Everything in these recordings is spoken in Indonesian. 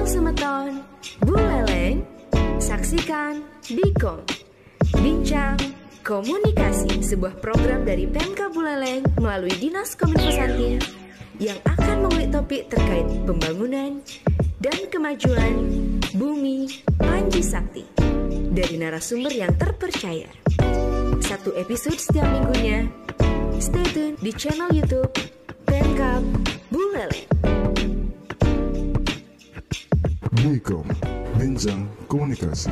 Semeton, Buleleng, saksikan Bikom, Bincang Komunikasi, sebuah program dari Pemka Buleleng melalui Dinas Kominfo Santin yang akan mengulik topik terkait pembangunan dan kemajuan bumi Panji Sakti dari narasumber yang terpercaya. Satu episode setiap minggunya. Stay tune di channel YouTube Pemka Buleleng. Bikom, Bincang Komunikasi.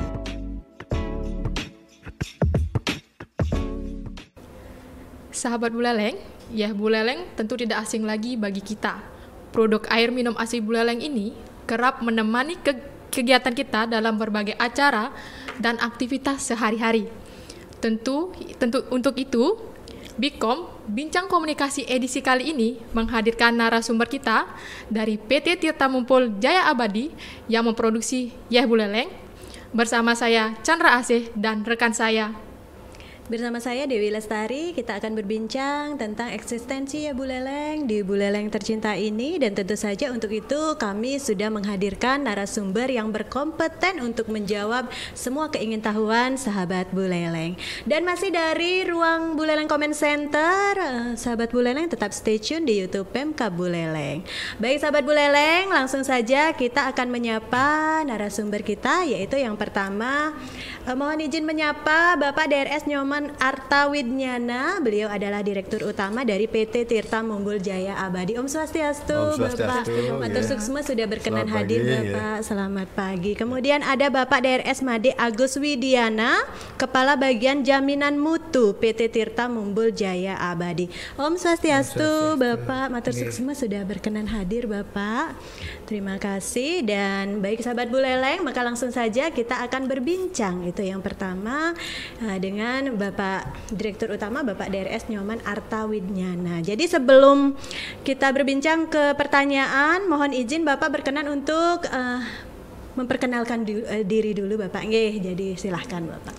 Sahabat Buleleng, ya Buleleng tentu tidak asing lagi bagi kita. Produk air minum asli Buleleng ini kerap menemani kegiatan kita dalam berbagai acara dan aktivitas sehari-hari. Tentu untuk itu, Bikom, Bincang Komunikasi edisi kali ini menghadirkan narasumber kita dari PT Tirta Mumpul Jaya Abadi yang memproduksi Yeh Buleleng. Bersama saya Chandra Asih dan rekan saya. Bersama saya Dewi Lestari, kita akan berbincang tentang eksistensi Yeh Buleleng di Buleleng tercinta ini, dan tentu saja untuk itu kami sudah menghadirkan narasumber yang berkompeten untuk menjawab semua keingintahuan sahabat Buleleng. Dan masih dari ruang Buleleng Comment Center, sahabat Buleleng tetap stay tune di YouTube Pemka Buleleng. Baik sahabat Buleleng, langsung saja kita akan menyapa narasumber kita, yaitu yang pertama, mohon izin menyapa Bapak DRS Nyoman Arta Widnyana. Beliau adalah Direktur Utama dari PT Tirta Mumbul Jaya Abadi. Om Swastiastu, Bapak. Matur suksma sudah berkenan hadir Bapak. Selamat pagi. Kemudian ada Bapak DRS Made Agus Widiana, Kepala Bagian Jaminan Mutu PT Tirta Mumbul Jaya Abadi. Om Swastiastu, Bapak. Matur suksma sudah berkenan hadir Bapak. Terima kasih. Dan baik sahabat Buleleng, maka langsung saja kita akan berbincang. Itu yang pertama dengan Bapak Direktur Utama Bapak DRS Nyoman Arta Widnyana. Jadi sebelum kita berbincang ke pertanyaan, mohon izin Bapak berkenan untuk memperkenalkan diri dulu Bapak. Nggih, jadi silahkan Bapak.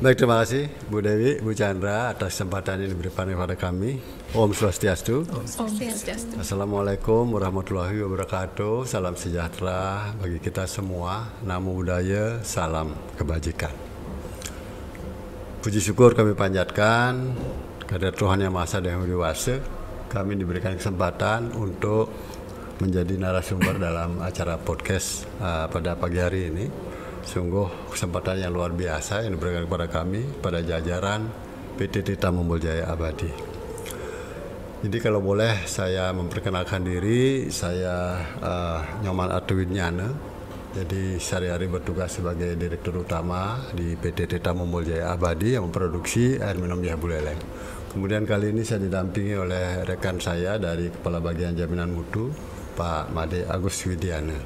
Baik, terima kasih Bu Dewi, Bu Chandra atas kesempatan yang diberikan kepada kami. Om Swastiastu. Om Swastiastu. Assalamualaikum warahmatullahi wabarakatuh. Salam sejahtera bagi kita semua. Namo Buddhaya, salam kebajikan. Puji syukur kami panjatkan kepada Tuhan Yang Maha Esa dan Yang Dewasa. Kami diberikan kesempatan untuk menjadi narasumber dalam acara podcast pada pagi hari ini. Sungguh kesempatan yang luar biasa yang diberikan kepada kami, pada jajaran PT Tirta Mumbul Jaya Abadi. Jadi kalau boleh saya memperkenalkan diri, saya Nyoman Arta Widnyana. Jadi sehari-hari bertugas sebagai Direktur Utama di PT Tirta Mumbul Jaya Abadi yang memproduksi air minum Yeh Buleleng. Kemudian kali ini saya didampingi oleh rekan saya dari Kepala Bagian Jaminan Mutu, Pak Made Agus Widiana.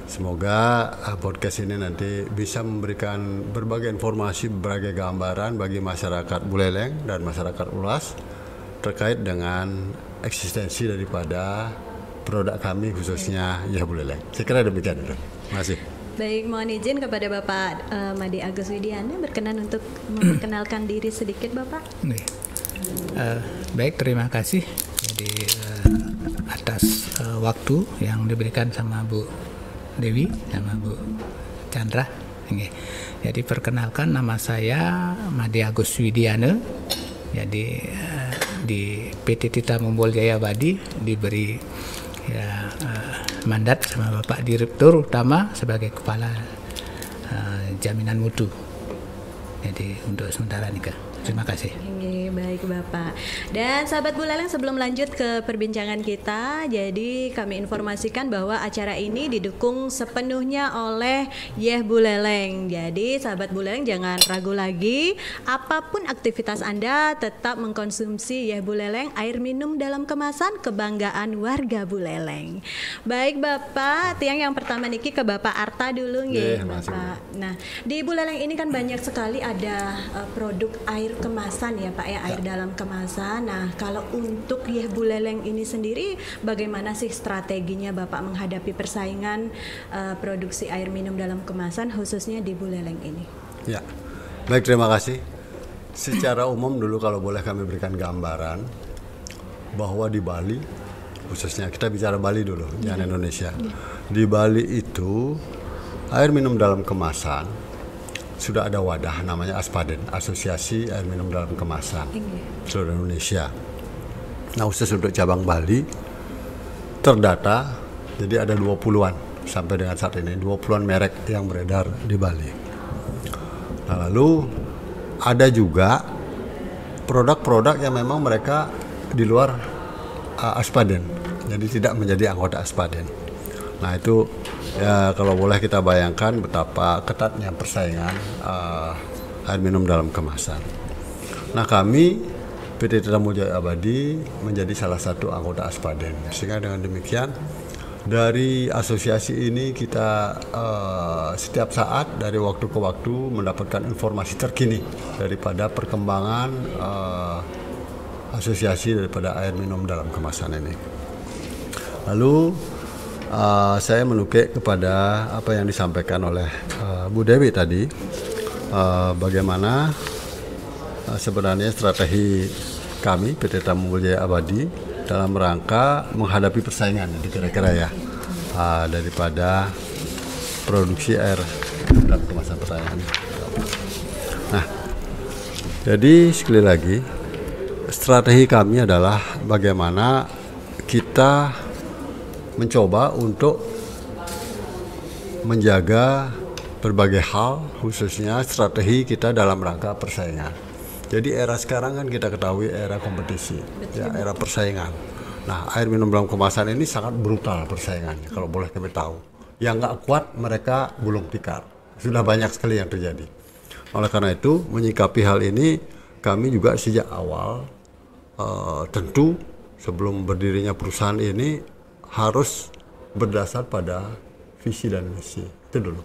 Semoga podcast ini nanti bisa memberikan berbagai informasi, berbagai gambaran bagi masyarakat Buleleng dan masyarakat luas terkait dengan eksistensi daripada produk kami khususnya Yeh Buleleng. Saya kira demikian dulu. Terima kasih. Baik, mohon izin kepada Bapak Made Agus Widiana berkenan untuk memperkenalkan diri sedikit Bapak. Baik, terima kasih. Jadi atas waktu yang diberikan sama Bu Dewi sama Bu Chandra. Jadi perkenalkan, nama saya Made Agus Widiana. Jadi di PT Tirta Mumbul Jaya Abadi diberi mandat sama Bapak Direktur Utama sebagai Kepala Jaminan Mutu. Jadi untuk sementara nikah. Terima kasih. Baik Bapak. Dan sahabat Buleleng, sebelum lanjut ke perbincangan kita, jadi kami informasikan bahwa acara ini didukung sepenuhnya oleh Yeh Buleleng. Jadi sahabat Buleleng jangan ragu lagi, apapun aktivitas Anda tetap mengkonsumsi Yeh Buleleng, air minum dalam kemasan kebanggaan warga Buleleng. Baik Bapak, tiang yang pertama niki ke Bapak Arta dulu nggih Bapak. Nah, di Buleleng ini kan banyak sekali ada produk air kemasan ya Pak ya, air dalam kemasan. Nah, kalau untuk Yeh Buleleng ini sendiri, bagaimana sih strateginya Bapak menghadapi persaingan produksi air minum dalam kemasan khususnya di Buleleng ini? Ya, baik, terima kasih. Secara umum dulu kalau boleh kami berikan gambaran bahwa di Bali, khususnya kita bicara Bali dulu, jangan Indonesia. di Bali itu air minum dalam kemasan sudah ada wadah namanya Aspaden, Asosiasi Air Minum Dalam Kemasan seluruh Indonesia. Nah, khusus untuk cabang Bali terdata, jadi ada 20-an sampai dengan saat ini, 20-an merek yang beredar di Bali. Nah, lalu ada juga produk-produk yang memang mereka di luar Aspaden, jadi tidak menjadi anggota Aspaden. Nah, itu ya kalau boleh kita bayangkan betapa ketatnya persaingan air minum dalam kemasan. Nah, kami PT Tetamul Jaya Abadi menjadi salah satu anggota Aspaden. Sehingga dengan demikian dari asosiasi ini kita setiap saat dari waktu ke waktu mendapatkan informasi terkini daripada perkembangan asosiasi daripada air minum dalam kemasan ini. Lalu saya menukik kepada apa yang disampaikan oleh Bu Dewi tadi, bagaimana sebenarnya strategi kami PT Tetamul Jaya Abadi dalam rangka menghadapi persaingan, kira-kira ya, daripada produksi air dalam kemasan persaingan. Nah, jadi sekali lagi strategi kami adalah bagaimana kita mencoba untuk menjaga berbagai hal, khususnya strategi kita dalam rangka persaingan. Jadi era sekarang kan kita ketahui era kompetisi, ya, era persaingan. Nah, air minum dalam kemasan ini sangat brutal persaingannya, kalau boleh kami tahu. Yang nggak kuat mereka gulung tikar. Sudah banyak sekali yang terjadi. Oleh karena itu, menyikapi hal ini, kami juga sejak awal tentu sebelum berdirinya perusahaan ini harus berdasar pada visi dan misi, itu dulu.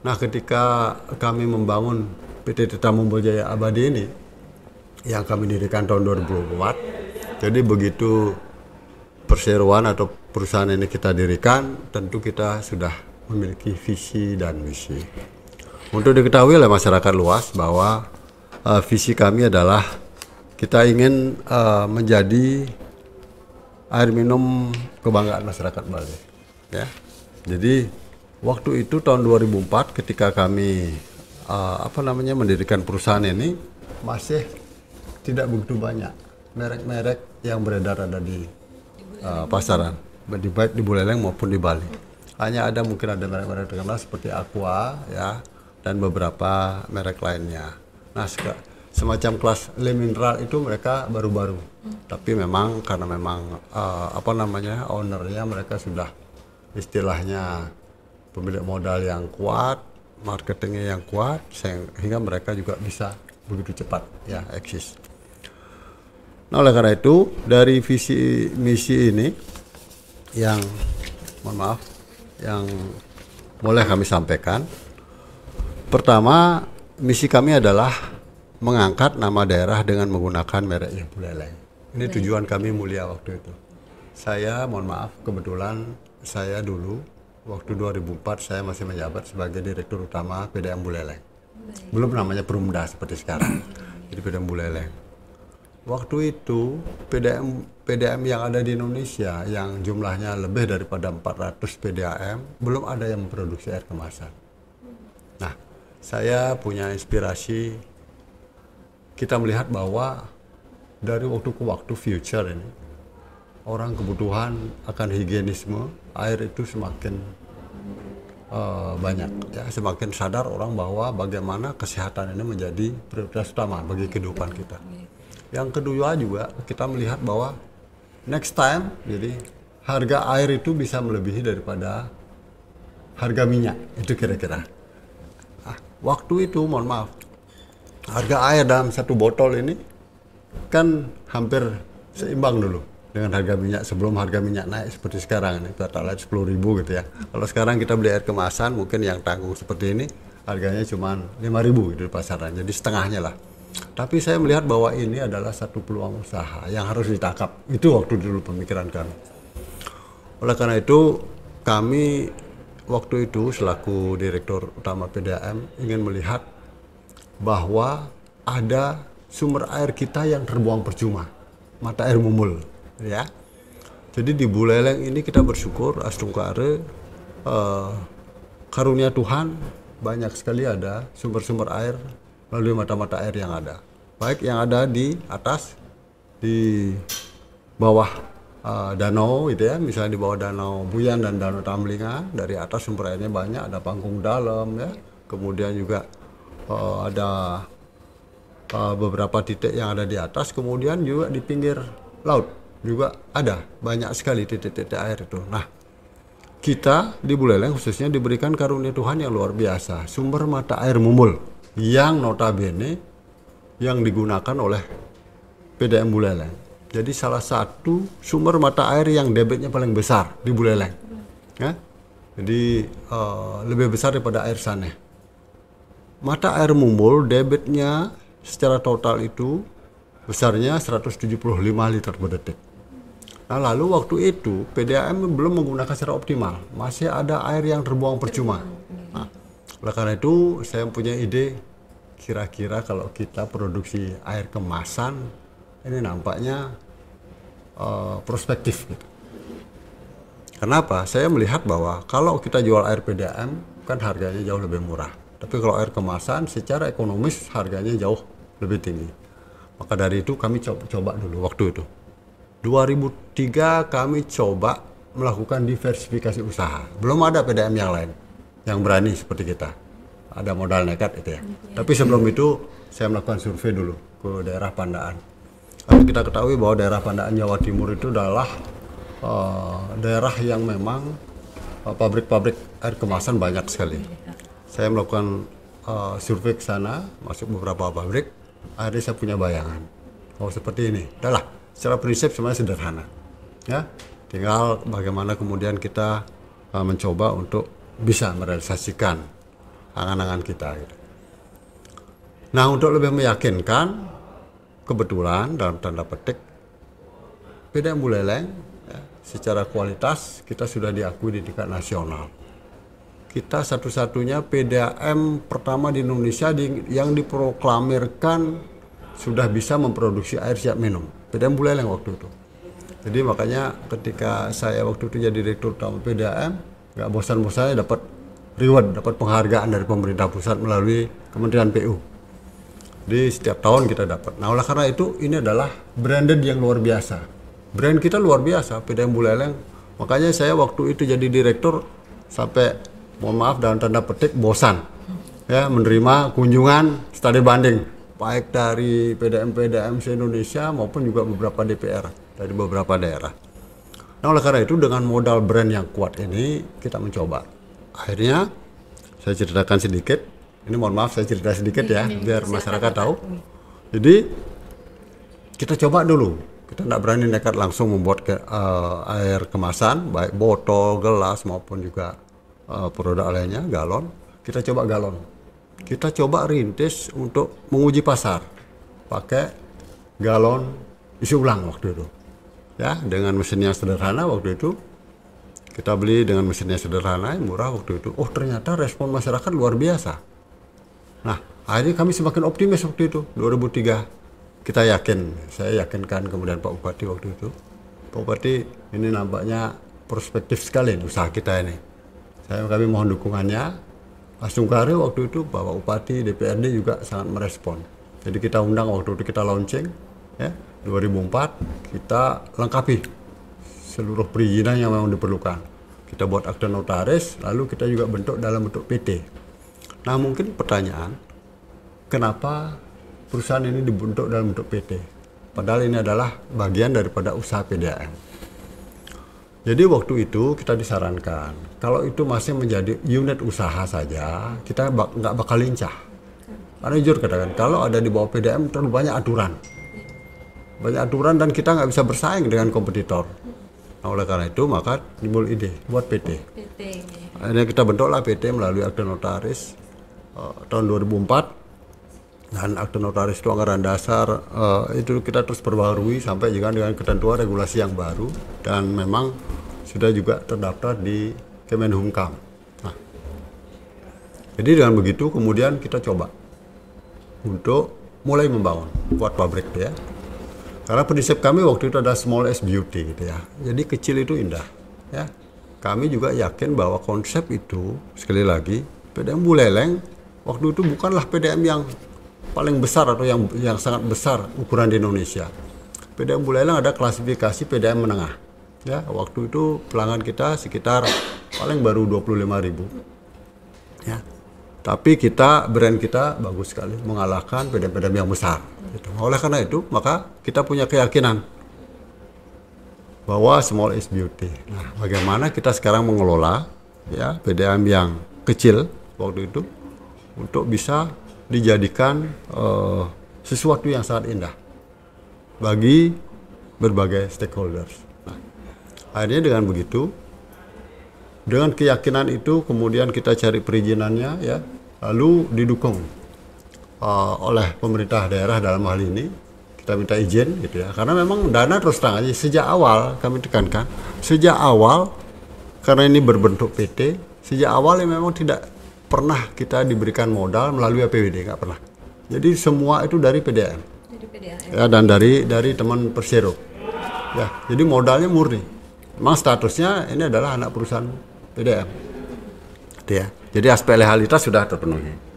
Nah, ketika kami membangun PT Tetamul Jaya Abadi ini, yang kami dirikan tahun 2004, jadi begitu perseroan atau perusahaan ini kita dirikan, tentu kita sudah memiliki visi dan misi. Untuk diketahui oleh masyarakat luas bahwa visi kami adalah kita ingin menjadi air minum kebanggaan masyarakat Bali, ya. Jadi waktu itu tahun 2004 ketika kami mendirikan perusahaan ini, masih tidak begitu banyak merek-merek yang beredar ada di pasaran, baik di Buleleng maupun di Bali. Hanya mungkin ada merek-merek terkenal seperti Aqua, ya, dan beberapa merek lainnya. Nah, semacam kelas Le Mineral itu mereka baru-baru, tapi memang karena memang ownernya mereka sudah istilahnya pemilik modal yang kuat, marketingnya yang kuat, sehingga mereka juga bisa begitu cepat ya eksis. Nah, oleh karena itu dari visi misi ini yang boleh kami sampaikan. Pertama, misi kami adalah mengangkat nama daerah dengan menggunakan merek Buleleng. Ini tujuan kami mulia waktu itu. Saya kebetulan saya dulu waktu 2004 saya masih menjabat sebagai Direktur Utama PDAM Buleleng. Belum namanya Perumda seperti sekarang. Jadi PDAM Buleleng. Waktu itu PDAM yang ada di Indonesia yang jumlahnya lebih daripada 400 PDAM belum ada yang memproduksi air kemasan. Nah, saya punya inspirasi. Kita melihat bahwa dari waktu ke waktu future ini orang kebutuhan akan higienisme air itu semakin banyak, ya, semakin sadar orang bahwa bagaimana kesehatan ini menjadi prioritas utama bagi kehidupan kita. Yang kedua juga kita melihat bahwa next time jadi harga air itu bisa melebihi daripada harga minyak, itu kira-kira. Nah, waktu itu harga air dalam satu botol ini kan hampir seimbang dulu dengan harga minyak sebelum harga minyak naik seperti sekarang ini, kata lain 10.000 gitu ya. Kalau sekarang kita beli air kemasan mungkin yang tanggung seperti ini harganya cuma 5.000 gitu di pasaran, jadi setengahnya lah. Tapi saya melihat bahwa ini adalah satu peluang usaha yang harus ditangkap. Itu waktu dulu pemikiran kami. Oleh karena itu kami waktu itu selaku Direktur Utama PDAM ingin melihat bahwa ada sumber air kita yang terbuang percuma, mata air mumul, ya. Jadi di Buleleng ini kita bersyukur Astungkare karunia Tuhan banyak sekali ada sumber-sumber air melalui mata-mata air yang ada. Baik yang ada di atas, di bawah danau gitu ya, misalnya di bawah danau Buyan dan danau Tamblingan, dari atas sumber airnya banyak, ada Panggung Dalam ya. Kemudian juga ada beberapa titik yang ada di atas, kemudian juga di pinggir laut juga ada banyak sekali titik-titik air itu. Nah, kita di Buleleng khususnya diberikan karunia Tuhan yang luar biasa, sumber mata air Mumul yang notabene yang digunakan oleh PDM Buleleng. Jadi salah satu sumber mata air yang debitnya paling besar di Buleleng. Ya? Jadi lebih besar daripada air Saneh. Mata air Mumul debitnya secara total itu besarnya 175 liter per detik. Nah, lalu waktu itu PDAM belum menggunakan secara optimal, masih ada air yang terbuang percuma. Nah, oleh karena itu saya punya ide, kira-kira kalau kita produksi air kemasan ini nampaknya prospektif gitu. Kenapa? Saya melihat bahwa kalau kita jual air PDAM kan harganya jauh lebih murah. Tapi kalau air kemasan secara ekonomis harganya jauh lebih tinggi. Maka dari itu kami coba dulu waktu itu. 2003 kami coba melakukan diversifikasi usaha. Belum ada PDAM yang lain yang berani seperti kita. Ada modal nekat itu ya. Tapi sebelum itu saya melakukan survei dulu ke daerah Pandaan. Lalu kita ketahui bahwa daerah Pandaan Jawa Timur itu adalah daerah yang memang pabrik-pabrik air kemasan banyak sekali. Saya melakukan survei ke sana, masuk beberapa pabrik, akhirnya saya punya bayangan. Oh seperti ini, udahlah. Secara prinsip sebenarnya sederhana, ya. Tinggal bagaimana kemudian kita mencoba untuk bisa merealisasikan angan-angan kita. Gitu. Nah untuk lebih meyakinkan, kebetulan dalam tanda petik, PDAM Buleleng ya, secara kualitas kita sudah diakui di tingkat nasional. Kita satu-satunya PDAM pertama di Indonesia yang diproklamirkan sudah bisa memproduksi air siap minum. PDAM Buleleng waktu itu. Jadi makanya ketika saya waktu itu jadi direktur utama PDAM, nggak bosan-bosannya dapat reward, dapat penghargaan dari pemerintah pusat melalui Kementerian PU. Di setiap tahun kita dapat. Nah oleh karena itu ini adalah branded yang luar biasa. Brand kita luar biasa, PDAM Buleleng. Makanya saya waktu itu jadi direktur sampai mohon maaf dalam tanda petik bosan ya menerima kunjungan studi banding baik dari PDAM se-Indonesia maupun juga beberapa DPR dari beberapa daerah. Nah oleh karena itu dengan modal brand yang kuat ini kita mencoba. Akhirnya saya ceritakan sedikit. Ini mohon maaf saya cerita sedikit ya biar masyarakat tahu. Jadi kita coba dulu. Kita tidak berani nekat langsung membuat air kemasan baik botol, gelas maupun juga produk lainnya, galon. Kita coba galon. Kita coba rintis untuk menguji pasar pakai galon isi ulang waktu itu. Ya, dengan mesin yang sederhana waktu itu. Kita beli dengan mesin yang sederhana, murah waktu itu. Oh, ternyata respon masyarakat luar biasa. Nah, akhirnya kami semakin optimis waktu itu, 2003. Kita yakin, saya yakinkan kemudian Pak Bupati waktu itu. Pak Bupati, ini nampaknya prospektif sekali usaha kita ini. Kami mohon dukungannya. Langsung kali waktu itu Bapak Bupati, DPRD juga sangat merespon. Jadi kita undang waktu itu kita launching, ya 2004 kita lengkapi seluruh perizinan yang memang diperlukan. Kita buat akte notaris, lalu kita juga bentuk dalam bentuk PT. Nah mungkin pertanyaan, kenapa perusahaan ini dibentuk dalam bentuk PT? Padahal ini adalah bagian daripada usaha PDAM. Jadi waktu itu kita disarankan, kalau itu masih menjadi unit usaha saja, kita nggak bakal lincah. Karena jujur katakan, kalau ada di bawah PDAM terlalu banyak aturan. Banyak aturan dan kita nggak bisa bersaing dengan kompetitor. Nah oleh karena itu maka timbul ide buat PT. Akhirnya kita bentuklah PT melalui akte notaris tahun 2004. Dan akte notaris itu anggaran dasar itu kita terus perbarui sampai juga dengan ketentuan regulasi yang baru dan memang sudah juga terdaftar di Kemenhumkam. Nah, jadi dengan begitu kemudian kita coba untuk mulai membangun buat pabrik ya. Karena prinsip kami waktu itu ada small as beauty gitu ya. Jadi kecil itu indah ya. kami juga yakin bahwa konsep itu, sekali lagi, PDM Buleleng waktu itu bukanlah PDM yang paling besar atau yang sangat besar ukuran di Indonesia. PDM Buleleng ada klasifikasi PDM menengah. Ya, waktu itu pelanggan kita sekitar paling baru 25.000. Ya. Tapi brand kita bagus sekali mengalahkan PDM-PDM yang besar. Gitu. Oleh karena itu, maka kita punya keyakinan bahwa small is beauty. Nah, bagaimana kita sekarang mengelola ya PDM yang kecil waktu itu untuk bisa dijadikan sesuatu yang sangat indah bagi berbagai stakeholders. Nah, akhirnya dengan begitu, dengan keyakinan itu kemudian kita cari perizinannya ya, lalu didukung oleh pemerintah daerah dalam hal ini. Kita minta izin gitu ya, karena memang dana terus terang aja sejak awal kami tekankan, sejak awal karena ini berbentuk PT, sejak awal ya memang tidak pernah kita diberikan modal melalui APBD, nggak pernah. Jadi semua itu dari PDM. Ya, dan dari teman Persero. Ya, jadi modalnya murni. Memang statusnya ini adalah anak perusahaan PDM. Ya, jadi aspek legalitas sudah terpenuhi.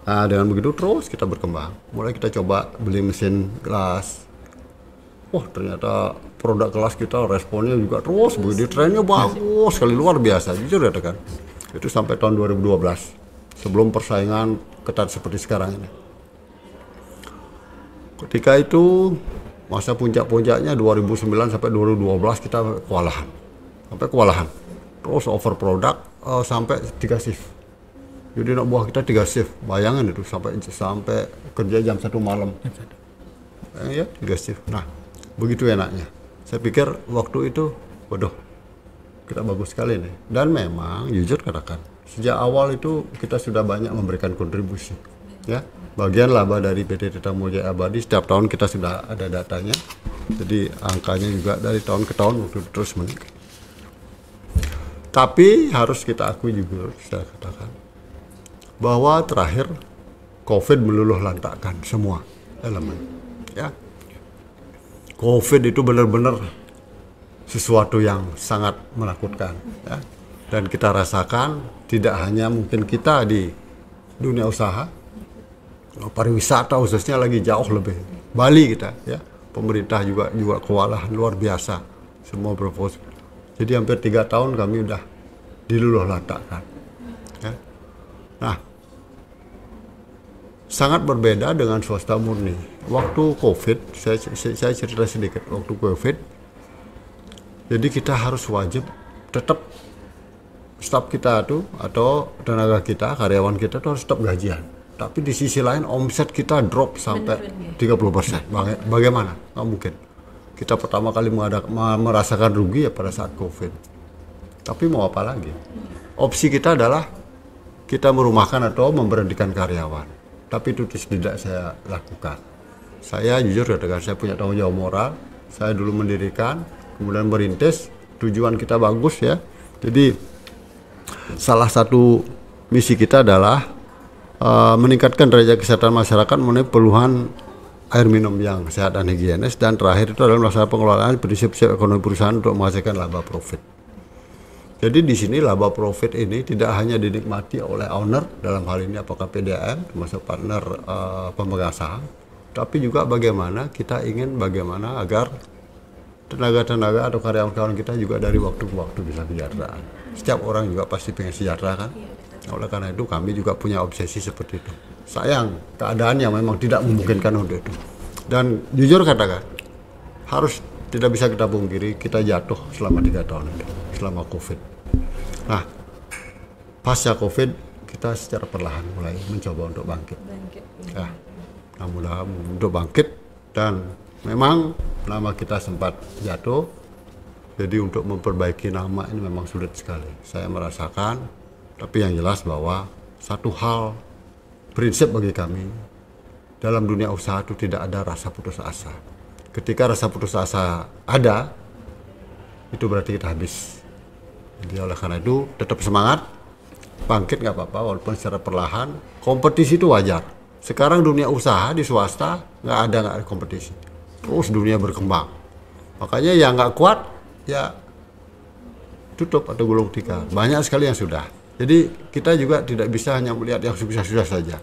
Nah, dengan begitu terus kita berkembang. Mulai kita coba beli mesin gelas. Wah, ternyata produk gelas kita responnya juga terus begitu, trennya bagus sekali, luar biasa. Jujur ya kan. Itu sampai tahun 2012. Sebelum persaingan ketat seperti sekarang ini. Ketika itu masa puncak-puncaknya 2009 sampai 2012 kita kewalahan. Sampai kewalahan. Terus over produk sampai 3 shift. Jadi anak buah kita 3 shift, bayangan itu sampai kerja jam 1 malam. Ya, 3 shift. Nah, begitu enaknya. Saya pikir waktu itu, waduh, kita bagus sekali nih. Dan memang, jujur katakan, sejak awal itu kita sudah banyak memberikan kontribusi. Ya, bagian laba dari PT Tirta Moja Abadi setiap tahun kita sudah ada datanya. Jadi angkanya juga dari tahun ke tahun terus meningkat. Tapi harus kita akui juga, saya katakan, bahwa terakhir COVID meluluh lantakkan semua elemen. Ya, COVID itu benar-benar sesuatu yang sangat menakutkan. Ya. Dan kita rasakan tidak hanya mungkin kita di dunia usaha, pariwisata khususnya lagi jauh lebih. Bali kita, ya, pemerintah juga kewalahan luar biasa, semua berfokus. Jadi hampir 3 tahun kami udah diluluh lantakkan. Ya. Nah, sangat berbeda dengan swasta murni. Waktu COVID, saya cerita sedikit. Waktu COVID, jadi kita harus wajib tetap staf kita tuh atau tenaga kita, karyawan kita tuh harus tetap gajian. Tapi di sisi lain omset kita drop sampai 30%. Bagaimana? Nggak mungkin. Kita pertama kali merasakan rugi ya pada saat COVID. Tapi mau apa lagi? Opsi kita adalah kita merumahkan atau memberhentikan karyawan. Tapi itu tidak saya lakukan. Saya jujur katakan, saya punya tanggung jawab moral. Saya dulu mendirikan, kemudian merintis. Tujuan kita bagus ya. Jadi salah satu misi kita adalah meningkatkan derajat kesehatan masyarakat memenuhi kebutuhan air minum yang sehat dan higienis. Dan terakhir itu adalah melaksanakan pengelolaan prinsip-prinsip ekonomi perusahaan untuk menghasilkan laba profit. Jadi di sini laba profit ini tidak hanya dinikmati oleh owner, dalam hal ini apakah PDM, termasuk partner pemegang saham, tapi juga bagaimana kita ingin bagaimana agar tenaga-tenaga atau karyawan-karyawan kita juga dari waktu ke waktu bisa kesejahteraan. Setiap orang juga pasti pengen sejahtera kan? Oleh karena itu kami juga punya obsesi seperti itu. Sayang keadaan yang memang tidak memungkinkan untuk itu. Dan jujur katakan, harus tidak bisa kita pungkiri, kita jatuh selama 3 tahun itu, selama COVID. Nah, pasca COVID kita secara perlahan mulai mencoba untuk bangkit. Ya, mudah untuk bangkit, dan memang nama kita sempat jatuh. Jadi untuk memperbaiki nama ini memang sulit sekali. Saya merasakan, tapi yang jelas bahwa satu hal prinsip bagi kami dalam dunia usaha itu tidak ada rasa putus asa. Ketika rasa putus asa ada, itu berarti kita habis. Jadi oleh karena itu tetap semangat, bangkit nggak apa-apa walaupun secara perlahan. Kompetisi itu wajar. Sekarang dunia usaha di swasta nggak ada kompetisi. Terus dunia berkembang. Makanya yang nggak kuat ya tutup atau gulung tikar. Banyak sekali yang sudah. Jadi kita juga tidak bisa hanya melihat yang susah-susah saja.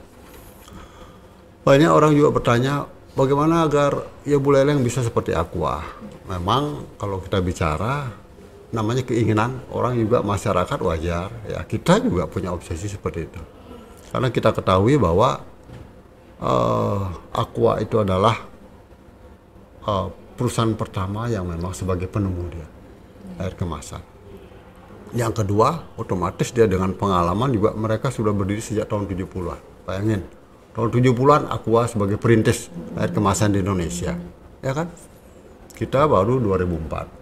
Banyak orang juga bertanya, bagaimana agar ya buleleng bisa seperti aqua? Memang kalau kita bicara, namanya keinginan orang juga, masyarakat, wajar. Ya kita juga punya obsesi seperti itu. Karena kita ketahui bahwa aqua itu adalah perusahaan pertama yang memang sebagai penemu dia air kemasan. Yang kedua, otomatis dia dengan pengalaman juga, mereka sudah berdiri sejak tahun 70-an. Bayangin, tahun 70-an Aqua sebagai perintis air kemasan di Indonesia, ya kan? Kita baru 2004.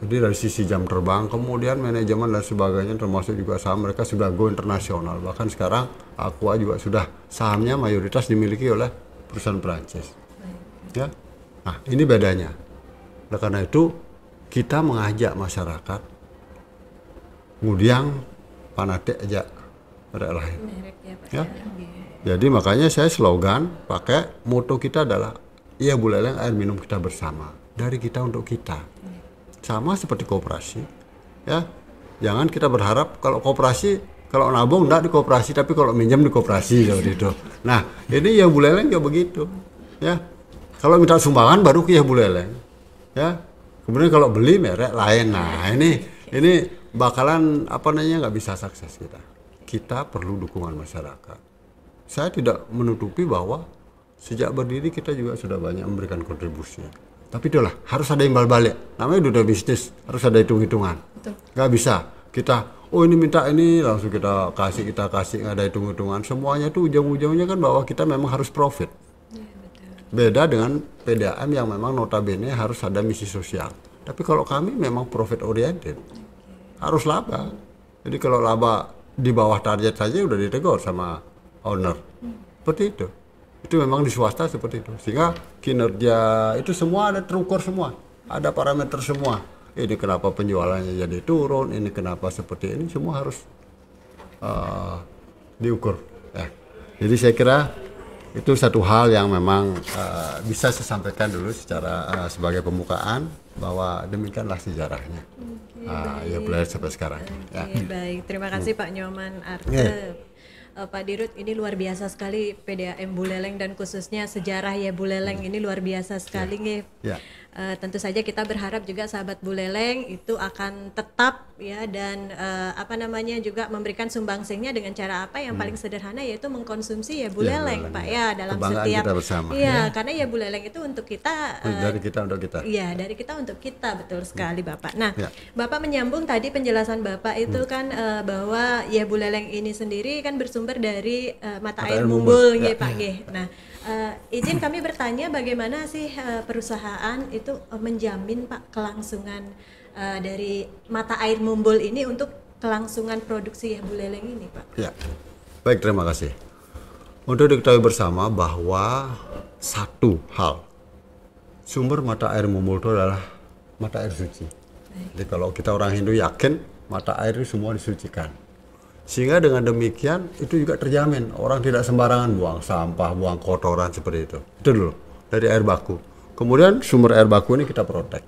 Jadi dari sisi jam terbang, kemudian manajemen dan sebagainya, termasuk juga saham, mereka sudah go internasional. Bahkan sekarang Aqua juga sudah sahamnya mayoritas dimiliki oleh perusahaan Perancis. Ya, nah ini bedanya. Nah, karena itu kita mengajak masyarakat, kemudian Panate ajak merek lain. Ya. Jadi makanya saya slogan pakai moto kita adalah iya buleleng air minum kita bersama, dari kita untuk kita. Sama seperti koperasi, ya. Jangan kita berharap kalau koperasi, kalau nabung enggak di koperasi, tapi kalau minjem di koperasi seperti itu. Nah, ini ya buleleng juga begitu, ya. Kalau minta sumbangan baru ke ya buleleng, ya. Kemudian kalau beli merek lain, nah ini bakalan nggak bisa sukses kita. Kita perlu dukungan masyarakat. Saya tidak menutupi bahwa sejak berdiri kita juga sudah banyak memberikan kontribusi. Tapi itulah, harus ada imbal balik. Namanya dunia bisnis, harus ada hitung-hitungan. Nggak bisa kita, ini minta ini, langsung kita kasih, nggak ada hitung-hitungan. Semuanya tuh ujung-ujungnya kan bahwa kita memang harus profit. Beda dengan PDAM yang memang notabene harus ada misi sosial. Tapi kalau kami memang profit oriented, harus laba. Jadi kalau laba di bawah target saja udah ditegur sama owner. Seperti itu. Itu memang di swasta seperti itu. Sehingga kinerja itu semua ada terukur semua. Ada parameter semua. Ini kenapa penjualannya jadi turun, ini kenapa seperti ini, semua harus diukur. Ya. Jadi saya kira itu satu hal yang memang bisa saya sampaikan dulu secara sebagai pembukaan, bahwa demikianlah sejarahnya. Ya belajar sampai sekarang. Ya. Baik, terima kasih Pak Nyoman Arte. Pak Dirut, ini luar biasa sekali PDAM Buleleng dan khususnya sejarah ya Buleleng ini luar biasa sekali nih. Tentu saja kita berharap juga sahabat Buleleng itu akan tetap ya dan juga memberikan sumbangsihnya dengan cara apa yang paling sederhana, yaitu mengkonsumsi ya Buleleng, Pak ya, dalam kebanggaan setiap kita bersama. Karena ya Buleleng itu untuk kita, dari kita untuk kita. Iya, dari kita untuk kita, betul sekali Bapak. Nah, Bapak menyambung tadi penjelasan Bapak itu kan bahwa ya Buleleng ini sendiri kan bersumber dari mata air mumbul ya Pak G. Nah, izin kami bertanya, bagaimana sih perusahaan itu menjamin Pak kelangsungan dari mata air mumbul ini untuk kelangsungan produksi ya buleleng ini Pak? Ya, baik, terima kasih. Untuk diketahui bersama bahwa satu hal, sumber mata air mumbul itu adalah mata air suci. Jadi kalau kita orang Hindu yakin mata air itu semua disucikan. Sehingga dengan demikian itu juga terjamin orang tidak sembarangan buang sampah, buang kotoran seperti itu. Itu dulu dari air baku. Kemudian sumber air baku ini kita protek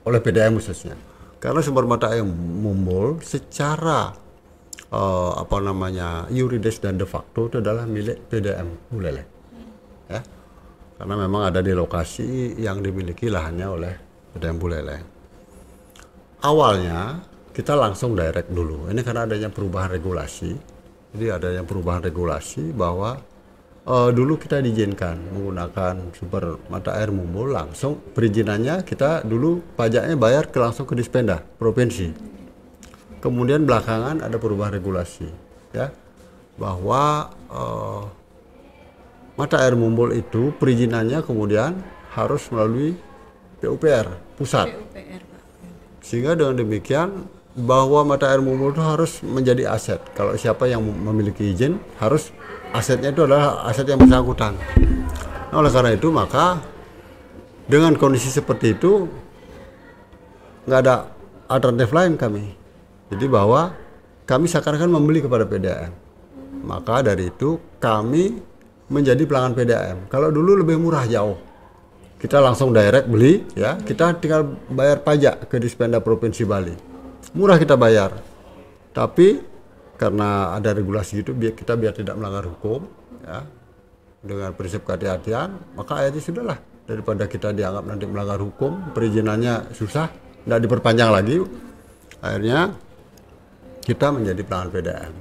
oleh PDAM khususnya. Karena sumber mata air mumbul secara yuridis dan de facto itu adalah milik PDAM Buleleng. Ya. Karena memang ada di lokasi yang dimiliki lahannya oleh PDAM Buleleng. Awalnya kita langsung direct dulu. Ini karena adanya perubahan regulasi. Jadi adanya perubahan regulasi bahwa dulu kita diizinkan menggunakan sumber mata air mumbul langsung. Perizinannya kita dulu pajaknya bayar langsung ke Dispenda provinsi. Kemudian belakangan ada perubahan regulasi, ya, bahwa mata air mumbul itu perizinannya kemudian harus melalui PUPR pusat. Sehingga dengan demikian bahwa mata air mumbul itu harus menjadi aset. Kalau siapa yang memiliki izin, harus asetnya itu adalah aset yang bersangkutan. Nah, oleh karena itu maka dengan kondisi seperti itu nggak ada alternatif lain kami. Jadi bahwa kami seakan-akan membeli kepada PDAM. Maka dari itu kami menjadi pelanggan PDAM. Kalau dulu lebih murah jauh. Kita langsung direct beli, ya. Kita tinggal bayar pajak ke Dispenda Provinsi Bali. murah kita bayar. Tapi karena ada regulasi itu kita biar tidak melanggar hukum, ya, dengan prinsip kehati-hatian, maka akhirnya sudahlah, daripada kita dianggap nanti melanggar hukum, perizinannya susah, tidak diperpanjang lagi, akhirnya kita menjadi pelanggan PDAM,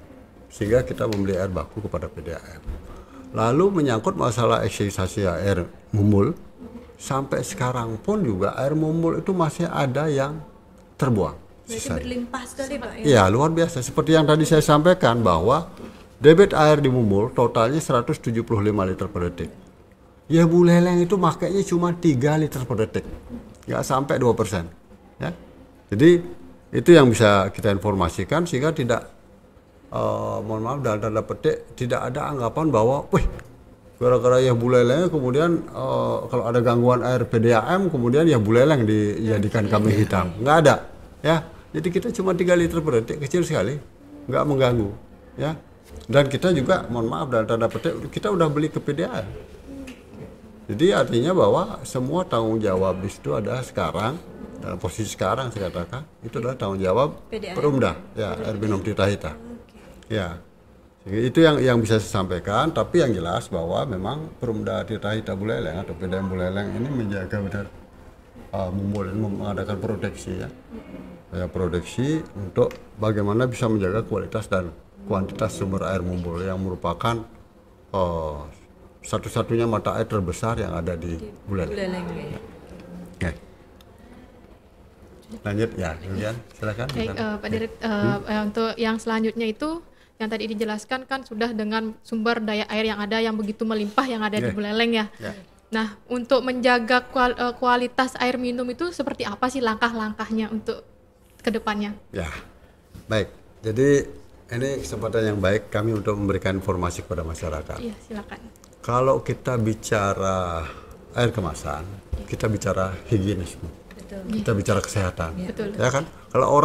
sehingga kita membeli air baku kepada PDAM. Lalu menyangkut masalah ekstrisasi air mumbul, sampai sekarang pun juga air mumbul itu masih ada yang terbuang. Berarti berlimpah sekali Pak ya? Iya, luar biasa. Seperti yang tadi saya sampaikan bahwa debit air di mumbul totalnya 175 liter per detik. Ya Buleleng itu makanya cuma 3 liter per detik, nggak sampai 2%. Ya. Jadi itu yang bisa kita informasikan sehingga tidak, mohon maaf dalam tanda petik, tidak ada anggapan bahwa, wih, gara-gara ya Buleleng kemudian kalau ada gangguan air PDAM kemudian ya Buleleng dijadikan kambing hitam. Nggak ada, ya. Jadi kita cuma 3 liter per detik, kecil sekali, nggak mengganggu, ya. Dan kita juga, mohon maaf dalam tanda petik, kita udah beli ke PDAM. Jadi artinya bahwa semua tanggung jawab di situ adalah sekarang, dalam posisi sekarang saya katakan, itu adalah tanggung jawab Perumda, ya, Air Minum Tirta-Hita. Ya, itu yang bisa saya sampaikan. Tapi yang jelas bahwa memang Perumda Tirta-Hita Buleleng atau PDAM Buleleng ini menjaga benar mumbul dan mengadakan proteksi, ya. Ya, proteksi untuk bagaimana bisa menjaga kualitas dan kuantitas sumber air mumbul yang merupakan satu-satunya mata air terbesar yang ada di Buleleng. Ya. Lanjut ya, Julian, silakan. Baik, Pak Dirut, untuk yang selanjutnya itu yang tadi dijelaskan kan sudah dengan sumber daya air yang ada yang begitu melimpah yang ada di Buleleng ya. Nah, untuk menjaga kualitas air minum itu seperti apa sih langkah-langkahnya untuk kedepannya? Ya, baik. Jadi ini kesempatan yang baik kami untuk memberikan informasi kepada masyarakat. Iya, silakan. Kalau kita bicara air kemasan, kita bicara higienisme, kita bicara kesehatan, ya kan? Kalau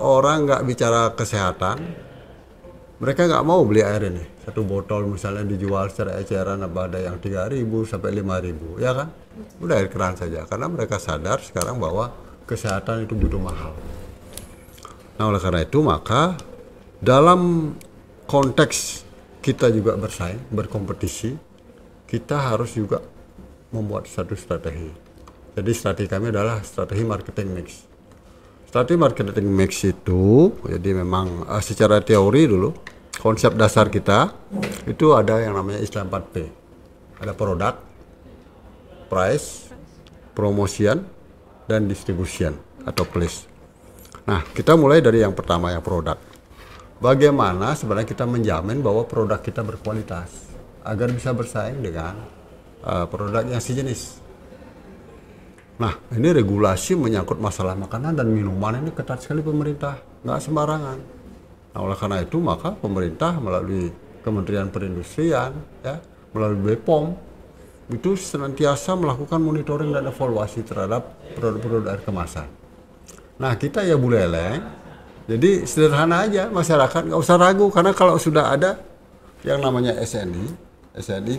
orang nggak bicara kesehatan, mereka nggak mau beli air ini. Satu botol misalnya dijual secara eceran ada yang 3.000 sampai 5.000, ya kan? Udah air keran saja, karena mereka sadar sekarang bahwa kesehatan itu butuh mahal. Nah, oleh karena itu maka dalam konteks kita juga bersaing, berkompetisi, kita harus juga membuat satu strategi. Jadi strategi kami adalah strategi marketing mix. Strategi marketing mix itu, jadi memang secara teori dulu, konsep dasar kita itu ada yang namanya istilah 4P. Ada produk, price, promotion, dan distribution atau place. Nah, kita mulai dari yang pertama, yang produk. Bagaimana sebenarnya kita menjamin bahwa produk kita berkualitas agar bisa bersaing dengan produk yang sejenis. Nah, ini regulasi menyangkut masalah makanan dan minuman ini ketat sekali pemerintah, nggak sembarangan. Nah, oleh karena itu maka pemerintah melalui Kementerian Perindustrian, ya, melalui BPOM, itu senantiasa melakukan monitoring dan evaluasi terhadap produk-produk air kemasan. Nah, kita ya Buleleng, jadi sederhana aja, masyarakat nggak usah ragu, karena kalau sudah ada yang namanya SNI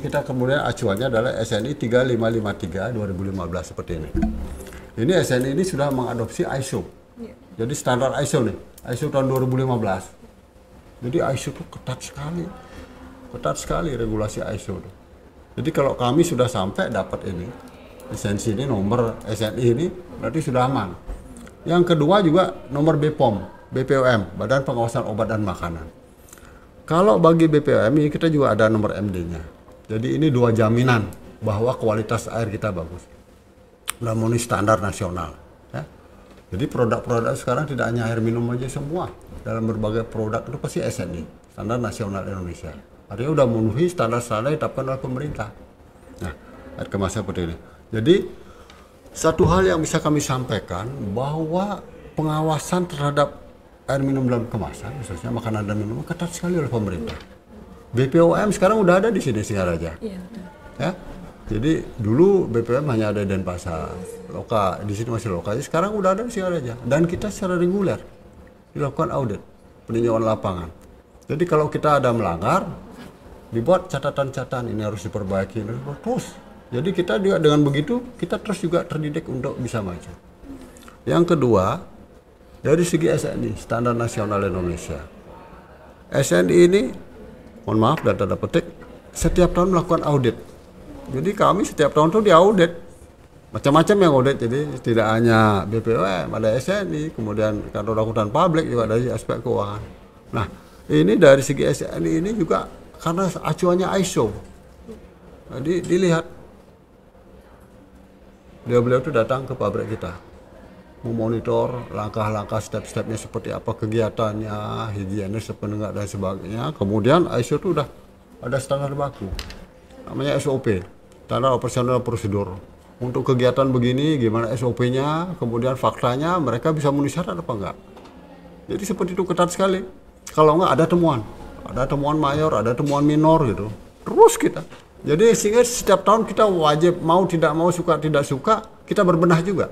kita kemudian acuannya adalah SNI 3553 2015 seperti ini. Ini SNI ini sudah mengadopsi ISO. Jadi standar ISO nih, ISO tahun 2015. Jadi ISO itu ketat sekali regulasi ISO itu. Jadi kalau kami sudah sampai dapat ini, lisensi ini, nomor SNI ini, berarti sudah aman. Yang kedua juga nomor BPOM, Badan Pengawasan Obat dan Makanan. Kalau bagi BPOM ini kita juga ada nomor MD-nya. Jadi ini 2 jaminan bahwa kualitas air kita bagus. Udah memenuhi standar nasional. Ya. Jadi produk-produk sekarang tidak hanya air minum aja semua. Dalam berbagai produk itu pasti SNI, Standar Nasional Indonesia. Artinya udah memenuhi standar-standar yang ditetapkan oleh pemerintah. Nah, air kemasan seperti ini. Jadi satu hal yang bisa kami sampaikan bahwa pengawasan terhadap air minum dalam kemasan, khususnya makanan dan minuman, ketat sekali oleh pemerintah. BPOM sekarang udah ada di sini Singaraja. Iya, betul. Ya. Jadi dulu BPOM hanya ada di Denpasar, Loka, di sini masih Loka. Sekarang udah ada di Singaraja dan kita secara reguler dilakukan audit, peninjauan lapangan. Jadi kalau kita ada melanggar, dibuat catatan-catatan, ini harus diperbaiki terus. Jadi kita juga dengan begitu kita terus juga terdidik untuk bisa maju. Yang kedua, Dari segi SNI, Standar Nasional Indonesia. SNI ini, mohon maaf dan tanda petik, setiap tahun melakukan audit. Jadi kami setiap tahun tuh diaudit. Macam-macam yang audit, jadi tidak hanya BPOM, ada SNI, kemudian kantor akuntan publik juga dari aspek keuangan. Nah, ini dari segi SNI ini juga karena acuannya ISO. Jadi dilihat, beliau itu datang ke pabrik kita, memonitor langkah-langkah step-stepnya seperti apa, kegiatannya, higienis, sependengar dan sebagainya. Kemudian ISO itu udah ada standar baku, namanya SOP, standar operasional prosedur. Untuk kegiatan begini, gimana SOP-nya, kemudian faktanya, mereka bisa memenuhi syarat apa enggak. Jadi seperti itu ketat sekali. Kalau enggak ada temuan mayor, ada temuan minor gitu. Terus kita. Jadi sehingga setiap tahun kita wajib mau tidak mau, suka tidak suka, kita berbenah juga.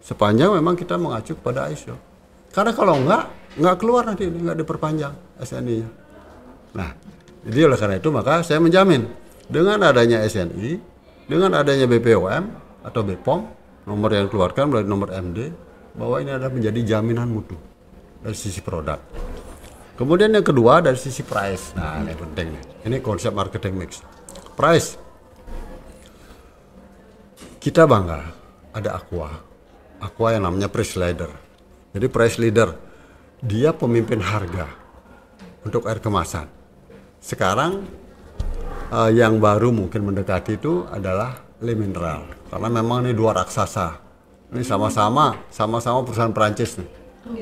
Sepanjang memang kita mengacu kepada ISO. Karena kalau enggak keluar nanti, enggak diperpanjang SNI-nya. Nah, jadi oleh karena itu maka saya menjamin dengan adanya SNI, dengan adanya BPOM atau BPOM, nomor yang dikeluarkan melalui nomor MD, bahwa ini adalah menjadi jaminan mutu dari sisi produk. Kemudian yang kedua dari sisi price. Nah, ini penting nih. Ini konsep marketing mix. Price. Kita bangga ada Aqua yang namanya price leader. Jadi price leader, dia pemimpin harga untuk air kemasan. Sekarang yang baru mungkin mendekati itu adalah Le Mineral, karena memang ini dua raksasa. Ini sama-sama perusahaan Perancis nih,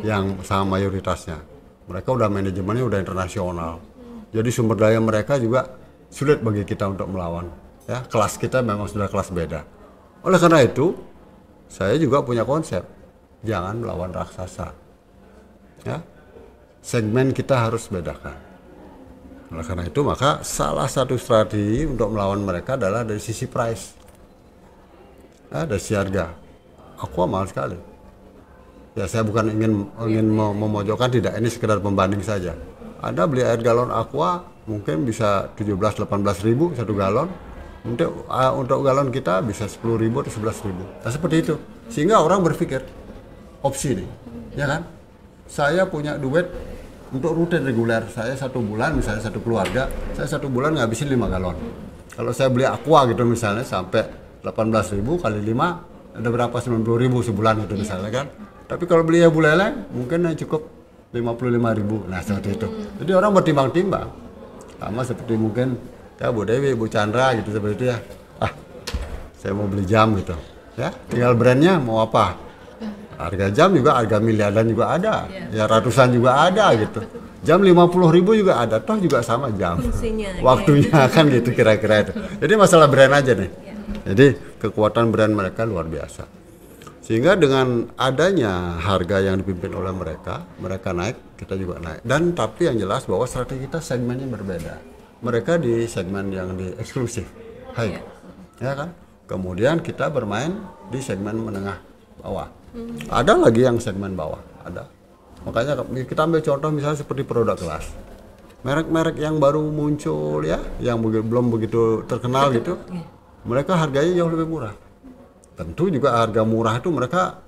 yang sama mayoritasnya. Mereka udah manajemennya udah internasional. Jadi sumber daya mereka juga sulit bagi kita untuk melawan. Ya, kelas kita memang sudah kelas beda. Oleh karena itu, saya juga punya konsep, jangan melawan raksasa. Ya, segmen kita harus bedakan. Oleh karena itu maka salah satu strategi untuk melawan mereka adalah dari sisi price, dari sisi harga. Aqua mahal sekali. Ya saya bukan ingin memojokkan, tidak, ini sekedar pembanding saja. Anda beli air galon Aqua mungkin bisa 17-18 ribu satu galon. Untuk galon kita bisa 10 ribu atau 11 ribu. Nah seperti itu. Sehingga orang berpikir opsi nih, ya kan? Saya punya duit untuk rutin reguler, saya satu bulan misalnya satu keluarga, saya satu bulan ngabisin 5 galon. Kalau saya beli Aqua gitu misalnya sampai 18 ribu kali 5 ada berapa, 90 ribu sebulan gitu misalnya kan. Tapi kalau beli ya Buleleng mungkin yang cukup 55 ribu. Nah seperti itu. Jadi orang bertimbang-timbang. Sama seperti mungkin ya Bu Dewi, Bu Chandra gitu seperti itu ya. Saya mau beli jam gitu. Ya, tinggal brandnya mau apa. Harga jam juga, harga miliaran juga ada, ya ratusan juga ada gitu. Jam 50 ribu juga ada, toh juga sama jam. Fungsinya, waktunya kan gitu kira-kira itu. Jadi masalah brand aja nih. Jadi kekuatan brand mereka luar biasa. Sehingga dengan adanya harga yang dipimpin oleh mereka naik, kita juga naik. Dan tapi yang jelas bahwa strategi kita segmennya berbeda. Mereka di segmen yang di eksklusif, high, ya kan. Kemudian kita bermain di segmen menengah bawah. Ada lagi yang segmen bawah, ada. Makanya kita ambil contoh misalnya seperti produk kelas. Merek-merek yang baru muncul ya, yang belum begitu terkenal gitu, mereka harganya jauh lebih murah. Tentu juga harga murah itu mereka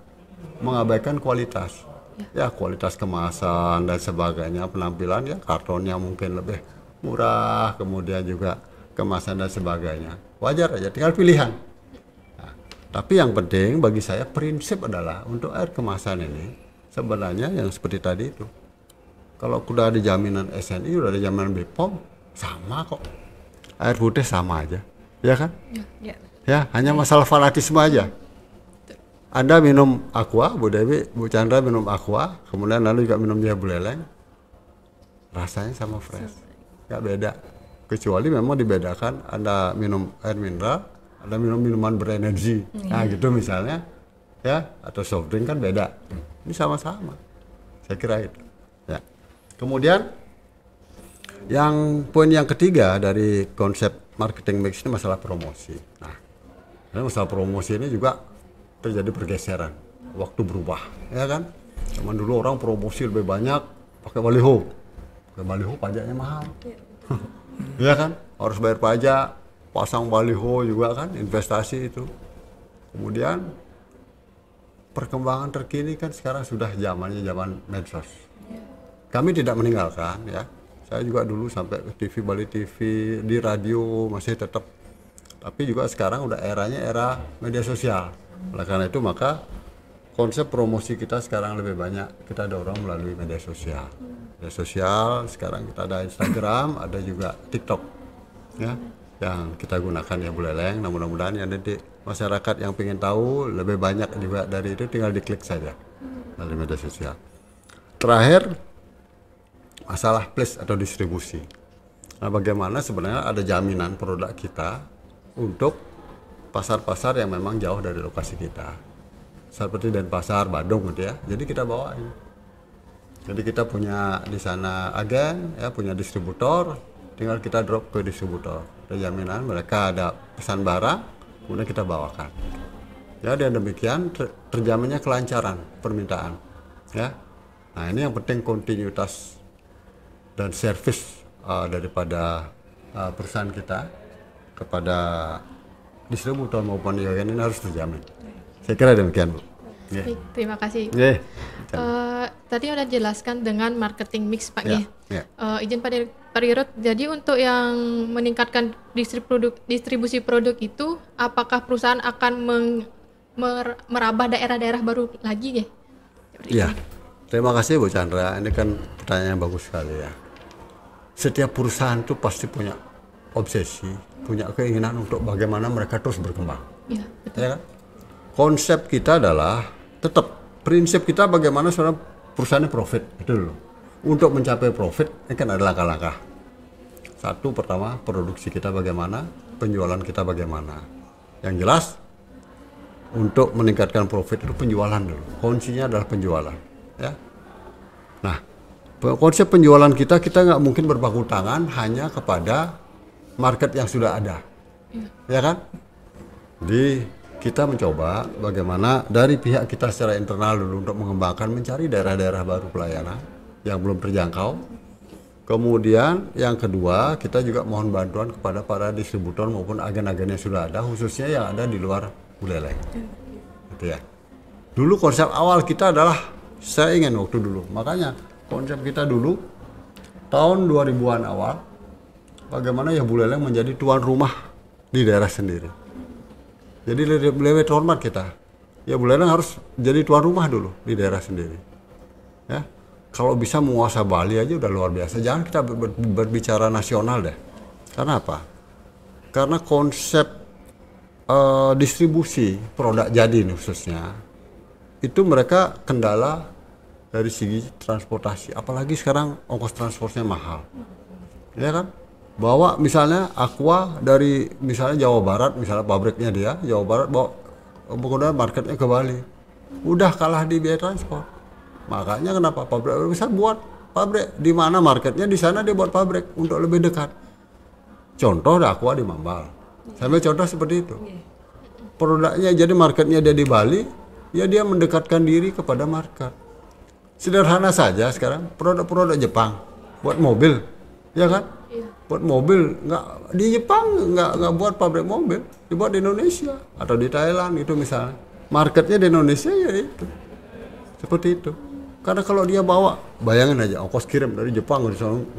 mengabaikan kualitas. Ya, kualitas kemasan dan sebagainya, penampilan ya, kartonnya mungkin lebih murah, kemudian juga kemasan dan sebagainya. Wajar aja, tinggal pilihan. Tapi yang penting bagi saya prinsip adalah untuk air kemasan ini sebenarnya yang seperti tadi itu. Kalau sudah ada jaminan SNI, sudah ada jaminan BPOM, sama kok. Air putih sama aja, ya kan? Ya, hanya masalah fanatisme aja. Anda minum Aqua, Bu Dewi, Bu Chandra minum Aqua, kemudian lalu juga minum dia Buleleng, rasanya sama fresh, nggak beda. Kecuali memang dibedakan, Anda minum air mineral, ada minuman berenergi, nah gitu misalnya, ya, atau soft drink kan beda. Ini sama-sama, saya kira itu. Ya. Kemudian yang poin yang ketiga dari konsep marketing mix ini masalah promosi. Nah, masalah promosi ini juga terjadi pergeseran, waktu berubah, ya kan? Zaman dulu orang promosi lebih banyak pakai baliho, pajaknya mahal, ya kan? Harus bayar pajak. Pasang baliho juga kan, investasi itu. Kemudian perkembangan terkini kan sekarang sudah zamannya zaman medsos. Kami tidak meninggalkan ya. Saya juga dulu sampai ke TV, Bali TV, di radio masih tetap. Tapi juga sekarang udah eranya era media sosial. Oleh karena itu maka konsep promosi kita sekarang lebih banyak kita dorong melalui media sosial. Media sosial sekarang kita ada Instagram, ada juga TikTok ya yang kita gunakan ya Buleleng. Nah, mudah-mudahan yang nanti masyarakat yang ingin tahu lebih banyak juga dari itu tinggal diklik saja melalui media sosial. Terakhir masalah place atau distribusi. Nah, bagaimana sebenarnya ada jaminan produk kita untuk pasar-pasar yang memang jauh dari lokasi kita. Seperti Denpasar, Badung gitu ya. Jadi kita bawain. Jadi kita punya di sana agen ya, punya distributor, tinggal kita drop ke distributor. Ada jaminan mereka ada pesan barang, kemudian kita bawakan. Ya, dan demikian terjaminnya kelancaran permintaan. Ya. Nah, ini yang penting kontinuitas dan servis daripada perusahaan kita kepada distributor maupun agen ini harus terjamin. Saya kira demikian, Bu. Yeah. Baik, terima kasih. Yeah. Tadi udah jelaskan dengan marketing mix, Pak. Yeah. Yeah. Izin Pak Dirut, jadi untuk yang meningkatkan distribusi produk itu, apakah perusahaan akan merambah daerah-daerah baru lagi ya? Iya, terima kasih Bu Chandra. Ini kan pertanyaan yang bagus sekali ya. Setiap perusahaan itu pasti punya obsesi, punya keinginan untuk bagaimana mereka terus berkembang. Iya, betul. Ya kan? Konsep kita adalah tetap prinsip kita bagaimana sebenarnya perusahaannya profit itu dulu. Untuk mencapai profit ini kan ada langkah-langkah. Satu, pertama produksi kita bagaimana, penjualan kita bagaimana. Yang jelas untuk meningkatkan profit itu penjualan dulu. Kuncinya adalah penjualan. Ya. Nah, konsep penjualan kita nggak mungkin berbaku tangan hanya kepada market yang sudah ada. Ya kan? Kita mencoba bagaimana dari pihak kita secara internal dulu untuk mengembangkan, mencari daerah-daerah baru pelayanan yang belum terjangkau. Kemudian yang kedua, kita juga mohon bantuan kepada para distributor maupun agen-agen yang sudah ada, khususnya yang ada di luar Buleleng. Gitu ya. Dulu konsep awal kita adalah, saya ingin waktu dulu, makanya konsep kita dulu tahun 2000-an awal, bagaimana ya Buleleng menjadi tuan rumah di daerah sendiri. Jadi lebih terhormat kita. Ya Buleleng harus jadi tuan rumah dulu di daerah sendiri. Ya, kalau bisa menguasai Bali aja udah luar biasa. Jangan kita berbicara nasional deh. Karena apa? Karena konsep distribusi produk jadi ini khususnya itu mereka kendala dari segi transportasi. Apalagi sekarang ongkos transportnya mahal. Ya kan? Bawa misalnya Aqua dari misalnya Jawa Barat, misalnya pabriknya dia Jawa Barat, bawa kemudian marketnya ke Bali, udah kalah di biaya transport. Makanya kenapa pabrik besar buat pabrik di mana marketnya di sana, dia buat pabrik untuk lebih dekat. Contoh Aqua di Mambal, sambil contoh seperti itu. Produknya jadi marketnya dia di Bali, ya dia mendekatkan diri kepada market. Sederhana saja sekarang produk-produk Jepang buat mobil, ya kan? Buat mobil nggak di Jepang, nggak buat pabrik mobil, dibuat di Indonesia atau di Thailand itu misalnya. Marketnya di Indonesia ya itu seperti itu. Karena kalau dia bawa, bayangin aja ongkos kirim dari Jepang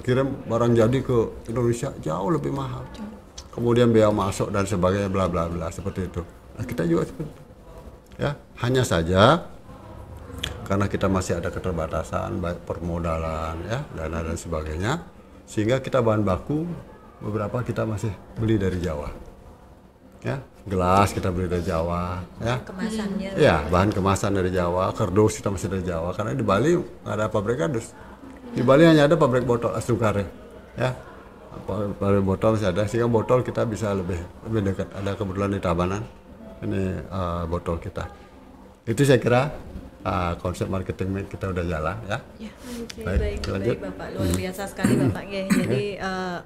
kirim barang jadi ke Indonesia jauh lebih mahal. Kemudian biaya masuk dan sebagainya bla bla bla seperti itu. Nah, kita juga seperti itu. Ya, hanya saja karena kita masih ada keterbatasan baik permodalan ya, dana dan sebagainya. Sehingga kita bahan baku beberapa kita masih beli dari Jawa, ya gelas kita beli dari Jawa, ya Kemasannya. ya bahan kemasan dari Jawa, kardus kita masih dari Jawa karena di Bali nggak ada pabrik kardus, di Bali hanya ada pabrik botol Astukare, ya pabrik botol masih ada sehingga botol kita bisa lebih dekat. Ada kebetulan di Tabanan ini botol kita, itu saya kira konsep marketing kita udah jalan ya. Oke, Baik, lanjut. baik Bapak, luar biasa sekali Bapak ya. Jadi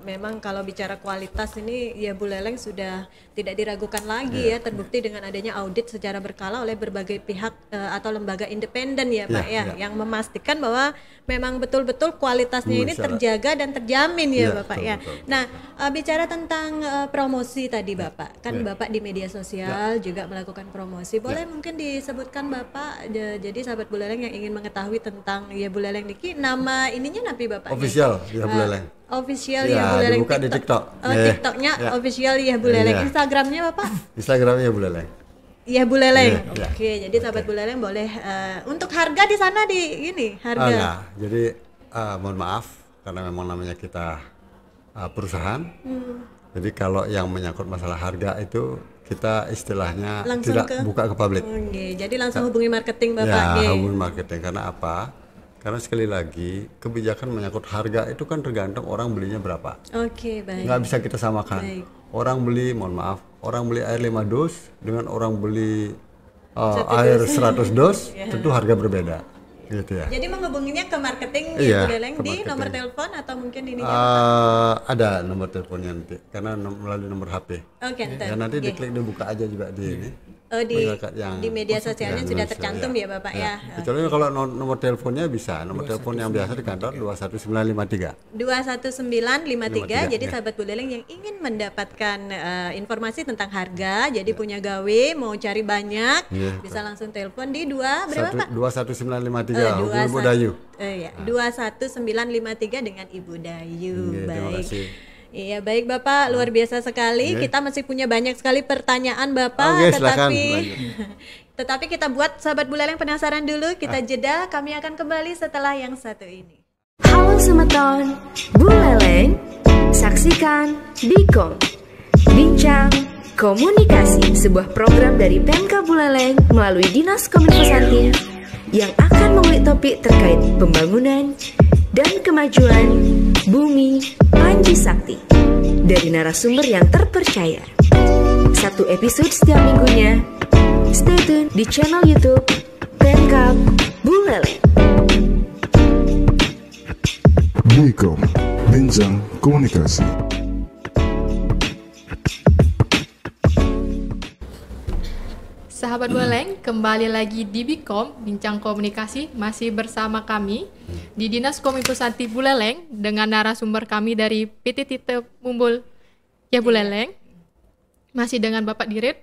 memang kalau bicara kualitas ini ya Buleleng sudah tidak diragukan lagi ya, terbukti dengan adanya audit secara berkala oleh berbagai pihak atau lembaga independen ya Pak ya, yang memastikan bahwa memang betul-betul kualitasnya ini terjaga dan terjamin ya Bapak ya. Nah, bicara tentang promosi tadi Bapak, kan Bapak di media sosial juga melakukan promosi. Boleh mungkin disebutkan Bapak, jadi sahabat Buleleng yang ingin mengetahui tentang ya Buleleng Niki, nama ininya napi Bapak? Official ya Buleleng. Official ya Buleleng. Dibuka di TikTok. TikToknya official ya Buleleng. Instagramnya Bapak? Instagramnya Buleleng. Iya Buleleng. Oke, jadi sahabat Buleleng boleh untuk harga di sana di ini harga. Enggak. Jadi mohon maaf karena memang namanya kita perusahaan. Jadi kalau yang menyangkut masalah harga itu kita istilahnya langsung tidak buka ke publik. Oke, jadi langsung hubungi marketing Bapak. Ya, hubungi marketing. Karena apa? Karena sekali lagi kebijakan menyangkut harga itu kan tergantung orang belinya berapa. Oke, baik. Nggak bisa kita samakan. Baik. Orang beli, mohon maaf, orang beli air 5 dos dengan orang beli air 100 dos, tentu harga berbeda. Gitu ya. Jadi menghubunginya ke marketing di Buleleng di nomor telepon atau mungkin ininya ada nomor teleponnya nanti karena melalui nomor HP. Oke, ya, nanti diklik dibuka aja juga di ini. Di media sosialnya sudah tercantum ya Bapak ya. Kecuali kalau nomor teleponnya bisa, nomor telepon yang biasa di kantor 21953. 21953. Jadi sahabat Buleleng yang ingin mendapatkan informasi tentang harga, jadi punya gawe mau cari banyak, bisa langsung telepon di berapa Pak? 21953. Ibu Dayu. 21953 dengan Ibu Dayu. Baik. Iya baik Bapak, luar biasa sekali. Kita masih punya banyak sekali pertanyaan Bapak, tetapi kita buat sahabat Buleleng penasaran dulu. Kita jeda, kami akan kembali setelah yang satu ini. Halo Semeton, Buleleng, saksikan Bikom, Bincang Komunikasi, sebuah program dari Pemka Buleleng melalui Dinas Kominfo Santin yang akan mengulik topik terkait pembangunan dan kemajuan Bumi Panji Sakti dari narasumber yang terpercaya. Satu episode setiap minggunya. Stay tune di channel YouTube Pemkab Buleleng. Bikom, Bincang Komunikasi. Sahabat Buleleng, kembali lagi di Bikom, Bincang Komunikasi, masih bersama kami di Dinas Kominfo Santi Buleleng dengan narasumber kami dari PT Tite Mumbul ya Buleleng. Masih dengan Bapak Dirut.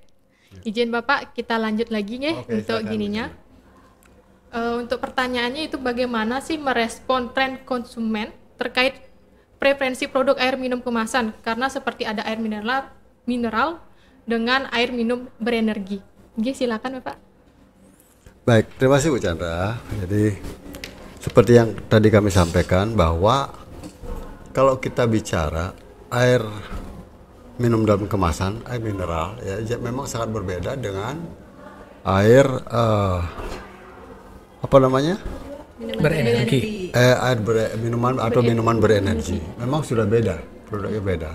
Izin Bapak, kita lanjut lagi ya untuk gininya. Untuk pertanyaannya itu bagaimana sih merespon tren konsumen terkait preferensi produk air minum kemasan, karena seperti ada air mineral dengan air minum berenergi. Oke, silakan Bapak. Baik, terima kasih Bu Chandra. Jadi seperti yang tadi kami sampaikan bahwa kalau kita bicara air minum dalam kemasan, air mineral ya memang sangat berbeda dengan air berenergi. Minuman atau minuman berenergi. Memang sudah beda, produknya beda.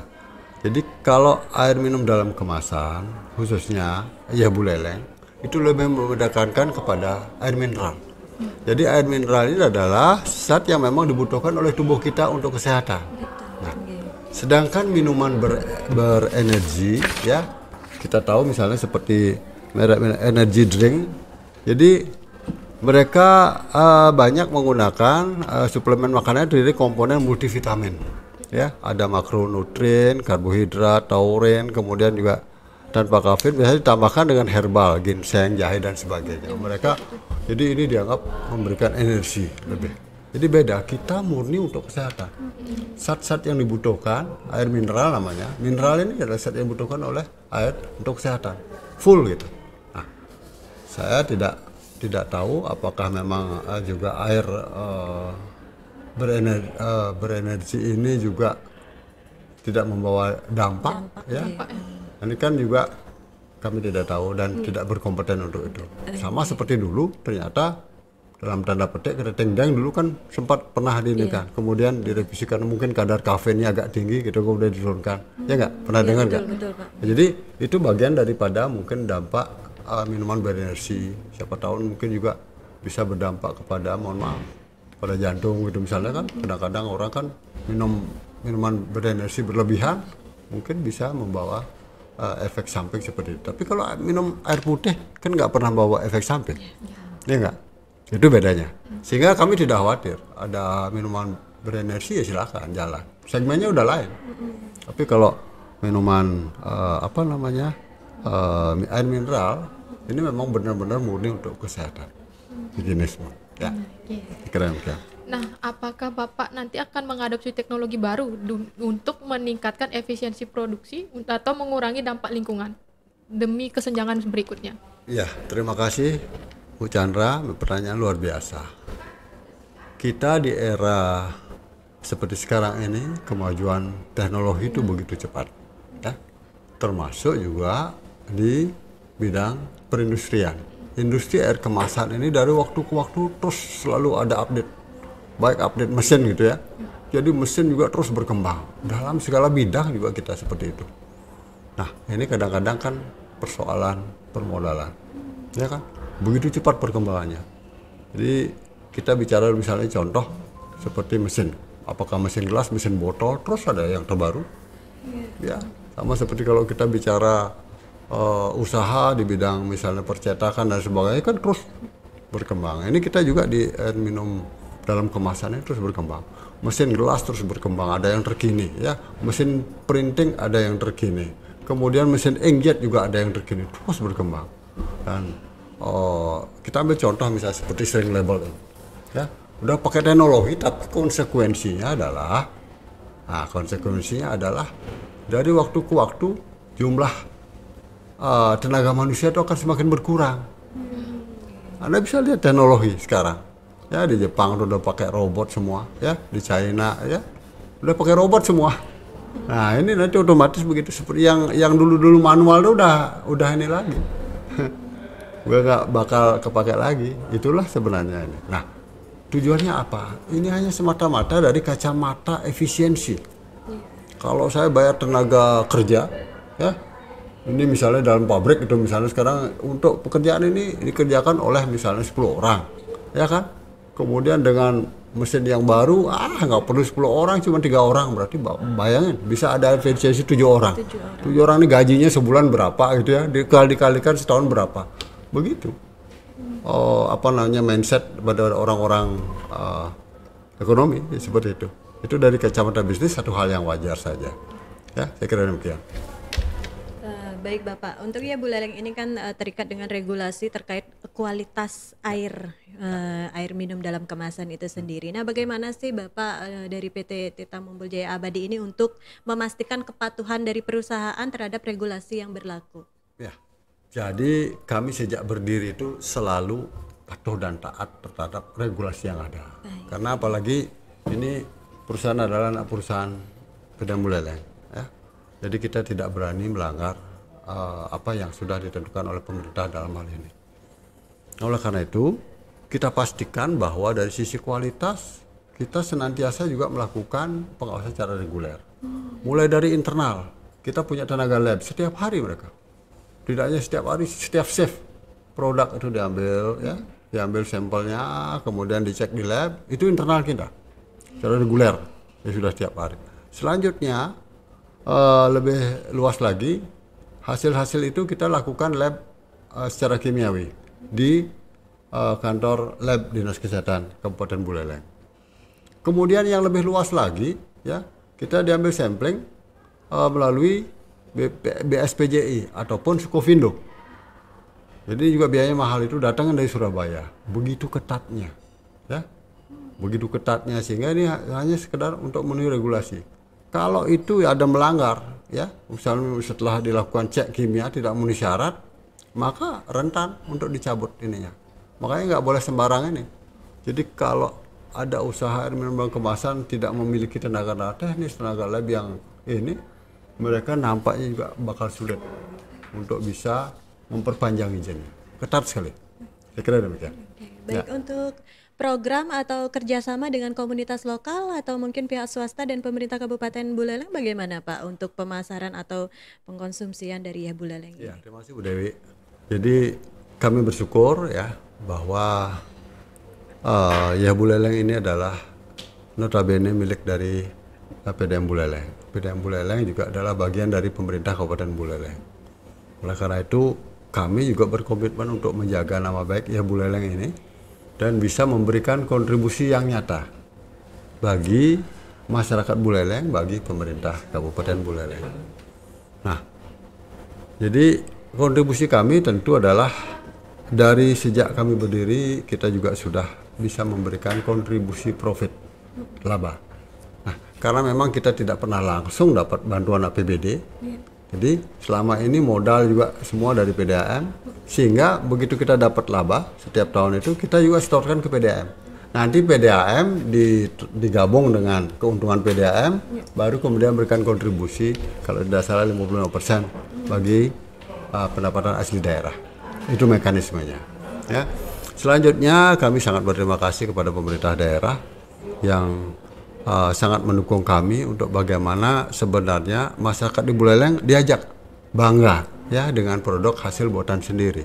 Jadi kalau air minum dalam kemasan khususnya ya Buleleng itu lebih membedakan kepada air mineral. Jadi air mineral ini adalah zat yang memang dibutuhkan oleh tubuh kita untuk kesehatan. Nah, sedangkan minuman berenergi ya kita tahu misalnya seperti energy drink. Jadi mereka banyak menggunakan suplemen makanan dari komponen multivitamin. Ya, ada makronutrien, karbohidrat, taurin, kemudian juga tanpa kafein, biasanya ditambahkan dengan herbal, ginseng, jahe dan sebagainya. Mereka jadi ini dianggap memberikan energi lebih. Jadi beda, kita murni untuk kesehatan. Zat-zat yang dibutuhkan, air mineral namanya. Mineral ini adalah zat yang dibutuhkan oleh air untuk kesehatan. Full gitu. Nah, saya tidak tahu apakah memang juga air berenergi ini juga tidak membawa dampak ya. Ini kan juga kami tidak tahu dan tidak berkompeten untuk itu. Sama seperti dulu ternyata dalam tanda petik keriting dang dulu kan sempat pernah diinikan, kemudian direvisikan mungkin kadar kafeinnya agak tinggi gitu kemudian diturunkan. Ya nggak? Pernah dengar nggak? Jadi itu bagian daripada mungkin dampak minuman berenergi. Siapa tahu mungkin juga bisa berdampak kepada, mohon maaf, pada jantung gitu misalnya kan. Kadang-kadang orang kan minum minuman berenergi berlebihan mungkin bisa membawa efek samping seperti itu. Tapi kalau minum air putih kan nggak pernah bawa efek samping, ya nggak? Itu bedanya. Sehingga kami tidak khawatir ada minuman berenergi, ya silakan jalan. Segmennya udah lain. Tapi kalau minuman air mineral ini memang benar-benar murni untuk kesehatan, higienisme. Ya, keren. Nah, apakah Bapak nanti akan mengadopsi teknologi baru untuk meningkatkan efisiensi produksi atau mengurangi dampak lingkungan demi kesenjangan berikutnya? Ya, terima kasih Bu Chandra, pertanyaan luar biasa. Kita di era seperti sekarang ini, kemajuan teknologi itu begitu cepat, ya. Termasuk juga di bidang perindustrian. Industri air kemasan ini dari waktu ke waktu terus selalu ada update. Baik update mesin gitu ya. Jadi mesin juga terus berkembang. Dalam segala bidang juga kita seperti itu. Nah, ini kadang-kadang kan persoalan permodalan. Ya kan? Begitu cepat perkembangannya. Jadi kita bicara misalnya contoh seperti mesin. Apakah mesin gelas, mesin botol, terus ada yang terbaru. Ya, sama seperti kalau kita bicara usaha di bidang misalnya percetakan dan sebagainya kan terus berkembang. Ini kita juga di air minum dalam kemasannya terus berkembang. Mesin gelas terus berkembang, ada yang terkini ya. Mesin printing ada yang terkini. Kemudian mesin inkjet juga ada yang terkini, terus berkembang. Dan kita ambil contoh misalnya seperti shrink label ya. Udah pakai teknologi tapi konsekuensinya adalah dari waktu ke waktu jumlah tenaga manusia itu akan semakin berkurang. Anda bisa lihat teknologi sekarang. Ya, di Jepang udah pakai robot semua, ya, di China ya udah pakai robot semua. Nah, ini nanti otomatis begitu seperti yang dulu manual itu udah ini lagi. Gue nggak bakal kepake lagi. Itulah sebenarnya ini. Nah, tujuannya apa? Ini hanya semata-mata dari kacamata efisiensi. Kalau saya bayar tenaga kerja, ya, ini misalnya dalam pabrik itu misalnya sekarang untuk pekerjaan ini dikerjakan oleh misalnya 10 orang, ya kan? Kemudian dengan mesin yang baru, nggak perlu 10 orang, cuma 3 orang. Berarti bayangin, bisa ada efisiensi 7 orang. 7 orang ini gajinya sebulan berapa gitu ya, dikalikan setahun berapa. Begitu. Mindset pada orang-orang ekonomi ya, seperti itu. Itu dari kacamata bisnis satu hal yang wajar saja. Ya, saya kira demikian. Baik Bapak, untuk ya Bu Leleng ini kan terikat dengan regulasi terkait kualitas air minum dalam kemasan itu sendiri. Nah, bagaimana sih Bapak dari PT Tirta Mumbul Jaya Abadi ini untuk memastikan kepatuhan dari perusahaan terhadap regulasi yang berlaku? Ya, jadi kami sejak berdiri itu selalu patuh dan taat terhadap regulasi yang ada. Baik. Karena apalagi ini perusahaan adalah anak perusahaan PT Mumbul Leleng, ya. Jadi kita tidak berani melanggar apa yang sudah ditentukan oleh pemerintah dalam hal ini. Oleh karena itu, kita pastikan bahwa dari sisi kualitas kita senantiasa juga melakukan pengawasan secara reguler. Mulai dari internal, kita punya tenaga lab setiap hari mereka. Tidak hanya setiap hari, setiap shift produk itu diambil, ya, diambil sampelnya, kemudian dicek di lab, itu internal kita, secara reguler, ya sudah setiap hari. Selanjutnya lebih luas lagi. Hasil-hasil itu kita lakukan lab secara kimiawi di kantor lab Dinas Kesehatan Kabupaten Buleleng. Kemudian yang lebih luas lagi, ya, kita diambil sampling melalui BSPJI ataupun Sukovindo. Jadi juga biayanya mahal, itu datang dari Surabaya. Begitu ketatnya, ya, begitu ketatnya sehingga ini hanya sekedar untuk memenuhi regulasi. Kalau itu ada melanggar, ya, misalnya setelah dilakukan cek kimia tidak memenuhi syarat, maka rentan untuk dicabut ininya. Makanya nggak boleh sembarangan ini. Jadi kalau ada usaha air minum kemasan tidak memiliki tenaga teknis, tenaga lab yang ini, mereka nampaknya juga bakal sulit untuk bisa memperpanjang izinnya. Ketat sekali. Saya kira demikian. Baik, ya. Untuk program atau kerjasama dengan komunitas lokal atau mungkin pihak swasta dan pemerintah Kabupaten Buleleng bagaimana Pak untuk pemasaran atau pengkonsumsian dari ya Buleleng ini? Ya, terima kasih Bu Dewi. Jadi kami bersyukur ya bahwa ya Buleleng ini adalah notabene milik dari PDAM Buleleng. PDAM Buleleng juga adalah bagian dari pemerintah Kabupaten Buleleng. Oleh karena itu kami juga berkomitmen untuk menjaga nama baik ya Buleleng ini dan bisa memberikan kontribusi yang nyata bagi masyarakat Buleleng, bagi pemerintah Kabupaten Buleleng. Nah, jadi kontribusi kami tentu adalah dari sejak kami berdiri kita juga sudah bisa memberikan kontribusi profit laba. Nah, karena memang kita tidak pernah langsung dapat bantuan APBD, jadi selama ini modal juga semua dari PDAM, sehingga begitu kita dapat laba setiap tahun itu kita juga setorkan ke PDAM. Nanti PDAM digabung dengan keuntungan PDAM, baru kemudian berikan kontribusi kalau tidak salah 55% bagi pendapatan asli daerah. Itu mekanismenya. Ya. Selanjutnya kami sangat berterima kasih kepada pemerintah daerah yang sangat mendukung kami untuk bagaimana sebenarnya masyarakat di Buleleng diajak bangga ya dengan produk hasil buatan sendiri.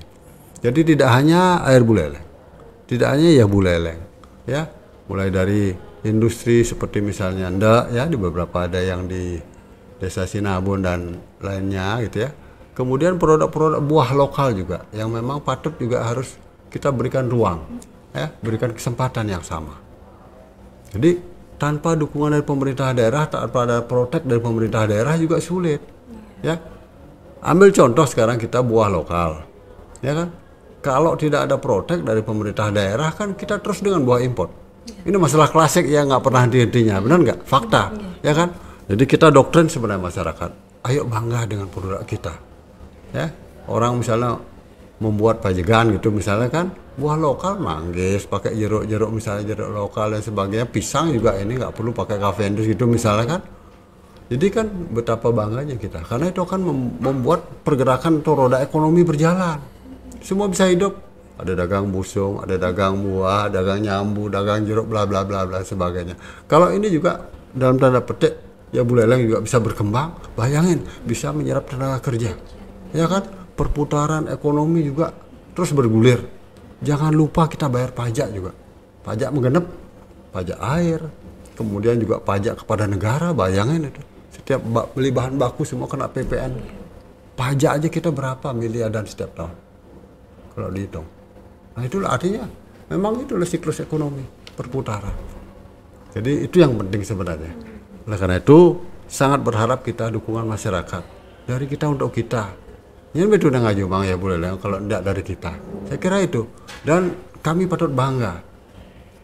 Jadi tidak hanya air Buleleng, tidak hanya ya Buleleng, ya mulai dari industri seperti misalnya ndak ya di beberapa ada yang di Desa Sinabun dan lainnya gitu ya. Kemudian produk-produk buah lokal juga yang memang patut juga harus kita berikan ruang, ya, berikan kesempatan yang sama. Jadi tanpa dukungan dari pemerintah daerah, tanpa ada protek dari pemerintah daerah juga sulit, ya. Ambil contoh sekarang kita buah lokal, ya kan? Kalau tidak ada protek dari pemerintah daerah kan kita terus dengan buah impor. Ini masalah klasik yang nggak pernah henti-hentinya, benar nggak? Fakta, ya kan? Jadi kita doktrin sebenarnya masyarakat, ayo bangga dengan produk kita. Ya, orang misalnya membuat pajegan gitu misalnya kan buah lokal manggis pakai jeruk-jeruk misalnya jeruk lokal dan sebagainya, pisang juga ini nggak perlu pakai Cavendish gitu misalnya kan. Jadi kan betapa bangganya kita karena itu akan membuat pergerakan atau roda ekonomi berjalan, semua bisa hidup. Ada dagang busung, ada dagang buah, dagang nyambu, dagang jeruk bla bla bla bla sebagainya. Kalau ini juga dalam tanda petik ya Buleleng juga bisa berkembang, bayangin bisa menyerap tenaga kerja. Ya kan, perputaran ekonomi juga terus bergulir. Jangan lupa kita bayar pajak juga. Pajak menggenep, pajak air, kemudian juga pajak kepada negara, bayangin itu. Setiap beli bahan baku semua kena PPN. Pajak aja kita berapa miliaran setiap tahun. Kalau dihitung. Nah itulah artinya, memang itulah siklus ekonomi, perputaran. Jadi itu yang penting sebenarnya. Oleh karena itu, sangat berharap kita dukungan masyarakat. Dari kita untuk kita. Ini betul udah ngaju bang ya Buleleng kalau tidak dari kita. Saya kira itu. Dan kami patut bangga.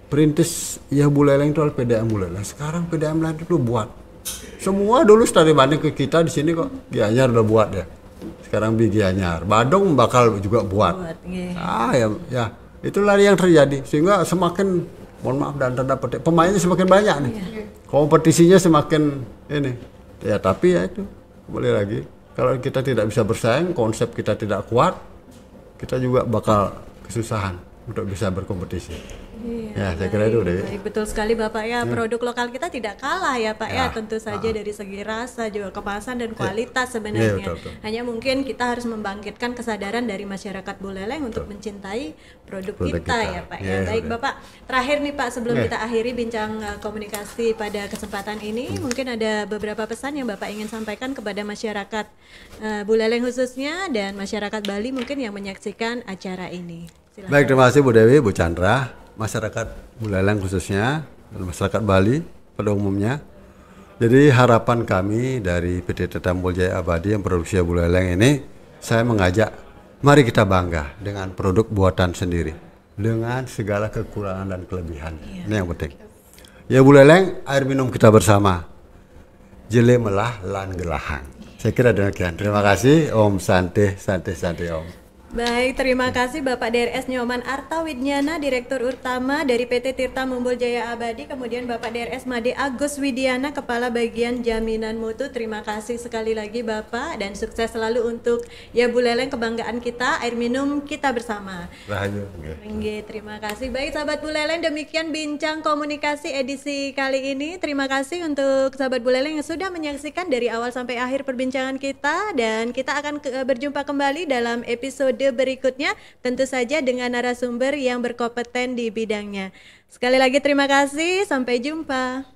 Perintis ya Buleleng itu adalah PDAM Buleleng. Sekarang PDAM lain itu buat. Semua dulu studi banding ke kita di sini kok. Gianyar udah buat ya. Sekarang Gianyar. Badung bakal juga buat. Ya itulah yang terjadi. Sehingga semakin mohon maaf dan tanda petik pemainnya semakin banyak nih. Kompetisinya semakin ini. Ya tapi ya itu kembali lagi. Kalau kita tidak bisa bersaing, konsep kita tidak kuat, kita juga bakal kesusahan untuk bisa berkompetisi. Ya, saya kira itu deh. Betul sekali Bapak ya, produk lokal kita tidak kalah ya Pak ya, tentu saja dari segi rasa juga kemasan dan kualitas sebenarnya. Betul. Hanya mungkin kita harus membangkitkan kesadaran dari masyarakat Buleleng untuk mencintai produk kita ya Pak ya. Baik Bapak, terakhir nih Pak sebelum kita akhiri bincang komunikasi pada kesempatan ini, mungkin ada beberapa pesan yang Bapak ingin sampaikan kepada masyarakat Buleleng khususnya dan masyarakat Bali mungkin yang menyaksikan acara ini. Silahkan. Baik, terima kasih Bu Dewi, Bu Chandra. Masyarakat Buleleng khususnya dan masyarakat Bali pada umumnya. Jadi harapan kami dari PT Tambol Jaya Abadi yang produksi Buleleng ini, saya mengajak mari kita bangga dengan produk buatan sendiri dengan segala kekurangan dan kelebihan. Ini yang penting. Ya Buleleng, air minum kita bersama. Jele melah lan gelahang. Saya kira demikian. Terima kasih. Om Santi Om. Baik, terima kasih Bapak DRS Nyoman Arta Widnyana, Direktur Utama dari PT Tirta Mumbul Jaya Abadi, kemudian Bapak DRS Made Agus Widiana, Kepala Bagian Jaminan Mutu. Terima kasih sekali lagi Bapak dan sukses selalu untuk ya Buleleng kebanggaan kita, air minum kita bersama. Rahayu. Terima kasih. Baik sahabat Buleleng, demikian bincang komunikasi edisi kali ini. Terima kasih untuk sahabat Buleleng yang sudah menyaksikan dari awal sampai akhir perbincangan kita dan kita akan berjumpa kembali dalam episode episode berikutnya, tentu saja dengan narasumber yang berkompeten di bidangnya. Sekali lagi terima kasih, sampai jumpa.